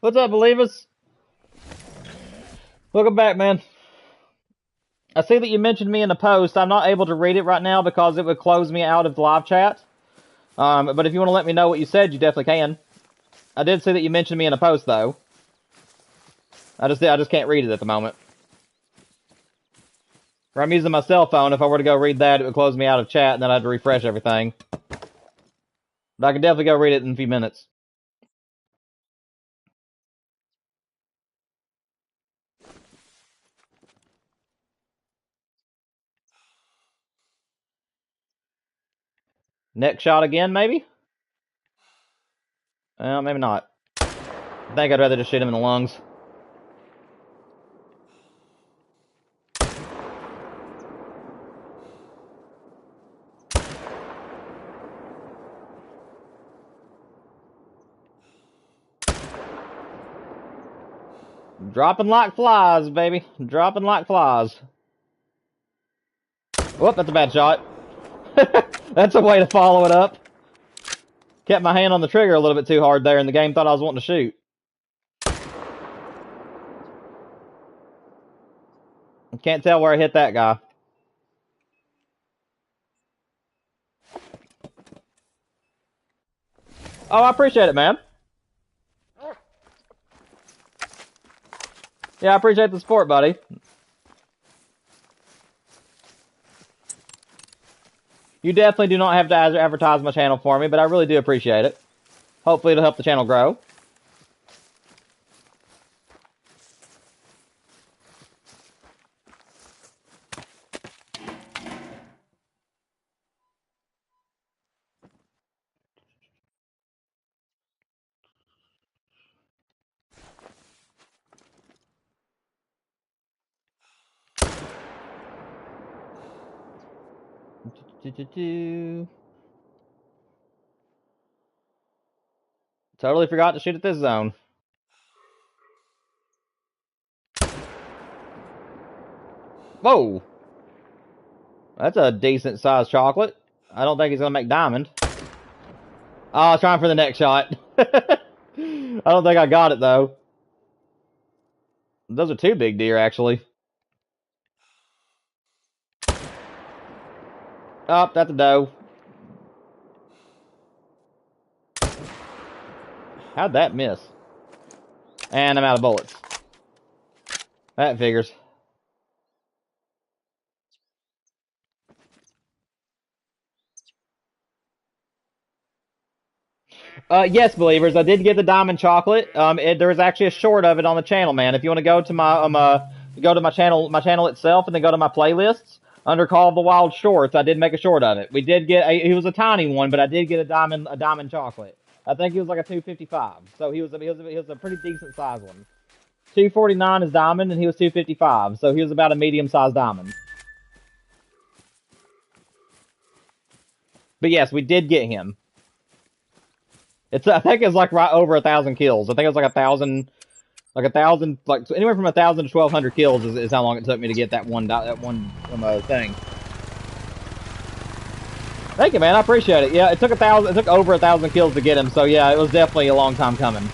What's up, believers? Welcome back, man. I see that you mentioned me in a post. I'm not able to read it right now because it would close me out of the live chat. But if you want to let me know what you said, you definitely can. I did see that you mentioned me in a post, though. I just can't read it at the moment. Or I'm using my cell phone. If I were to go read that, it would close me out of chat, and then I'd have to refresh everything. But I can definitely go read it in a few minutes. Next shot again, maybe? Well, maybe not. I think I'd rather just shoot him in the lungs. Dropping like flies, baby. Dropping like flies. Whoop, that's a bad shot. That's a way to follow it up. Kept my hand on the trigger a little bit too hard there, and the game thought I was wanting to shoot. Can't tell where I hit that guy. Oh, I appreciate it, man. Yeah, I appreciate the support, buddy. You definitely do not have to advertise my channel for me, but I really do appreciate it. Hopefully it'll help the channel grow. Totally forgot to shoot at this zone. Whoa! That's a decent sized chocolate. I don't think he's gonna make diamond. Oh, I was trying for the next shot. I don't think I got it though. Those are two big deer, actually. Oh, that's a doe. How'd that miss? And I'm out of bullets. That figures. Yes, believers, I did get the diamond chocolate. There was actually a short of it on the channel, man. If you want to go to my channel itself, and then go to my playlists under Call of the Wild Shorts, I did make a short of it. We did get it was a tiny one, but I did get a diamond chocolate. I think he was like a 255, so he was a pretty decent size one. 249 is diamond, and he was 255, so he was about a medium sized diamond. But yes, we did get him. I think it's like right over 1,000 kills. I think it was like 1,000, like anywhere from 1,000 to 1,200 kills is how long it took me to get that one thing. Thank you, man. I appreciate it. Yeah, it took over 1,000 kills to get him. So yeah, it was definitely a long time coming.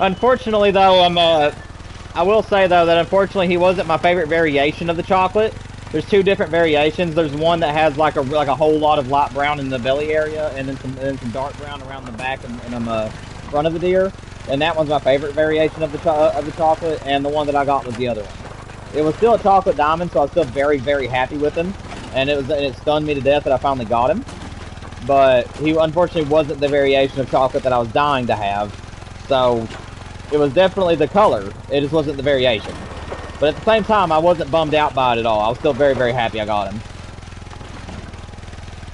Unfortunately, though, I will say though that unfortunately he wasn't my favorite variation of the chocolate. There's two different variations. There's one that has like a whole lot of light brown in the belly area, and then some dark brown around the back and front of the deer. And that one's my favorite variation of the chocolate. And the one that I got was the other one. It was still a chocolate diamond, so I was still very, very happy with him. And it stunned me to death that I finally got him. But he unfortunately wasn't the variation of chocolate that I was dying to have. So it was definitely the color. It just wasn't the variation. But at the same time, I wasn't bummed out by it at all. I was still very, very happy I got him.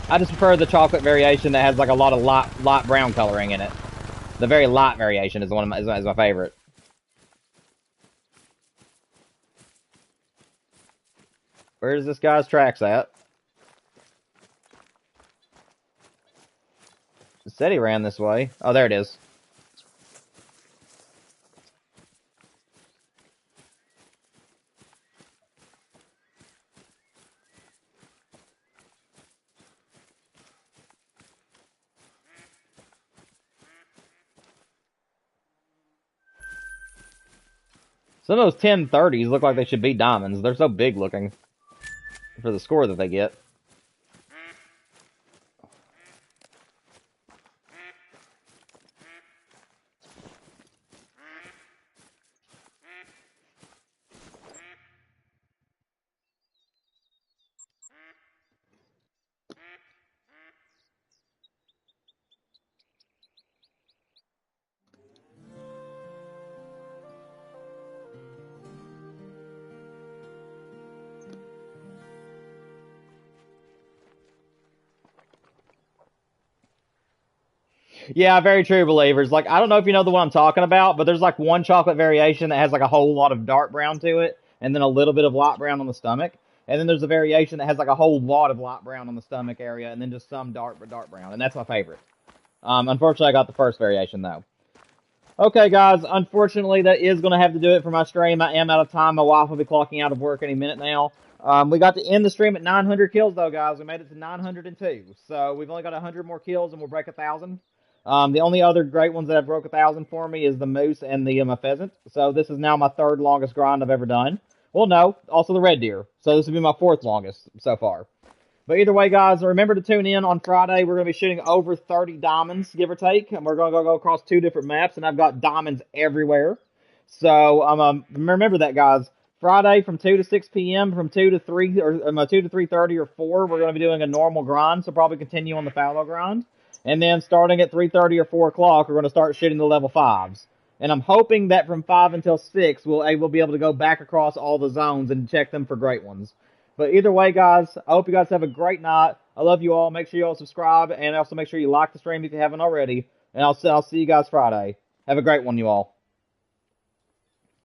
I just prefer the chocolate variation that has like a lot of light brown coloring in it. The very light variation is is my favorite. Where's this guy's tracks at? It said he ran this way. Oh, there it is. Some of those 1030s look like they should be diamonds. They're so big looking for the score that they get. Yeah, very true, believers. Like, I don't know if you know the one I'm talking about, but there's like one chocolate variation that has like a whole lot of dark brown to it, and then a little bit of light brown on the stomach. And then there's a variation that has like a whole lot of light brown on the stomach area, and then just some dark brown, and that's my favorite. Unfortunately, I got the first variation though. Okay, guys. Unfortunately, that is going to have to do it for my stream. I am out of time. My wife will be clocking out of work any minute now. We got to end the stream at 900 kills, though, guys. We made it to 902. So we've only got 100 more kills, and we'll break 1,000. The only other great ones that have broke 1,000 for me is the moose and the pheasant. So this is now my third longest grind I've ever done. Well, no, also the red deer. So this will be my fourth longest so far. But either way, guys, remember to tune in on Friday. We're going to be shooting over 30 diamonds, give or take. And we're going to go across 2 different maps, and I've got diamonds everywhere. So remember that, guys. Friday from 2 to 6 p.m., from 2 to 3, or 2 to 3:30 or 4, we're going to be doing a normal grind, so probably continue on the fallow grind. And then starting at 3:30 or 4 o'clock, we're going to start shooting the level 5s. And I'm hoping that from 5 until 6, we'll be able to go back across all the zones and check them for great ones. But either way, guys, I hope you guys have a great night. I love you all. Make sure you all subscribe, and also make sure you like the stream if you haven't already. And I'll see you guys Friday. Have a great one, you all.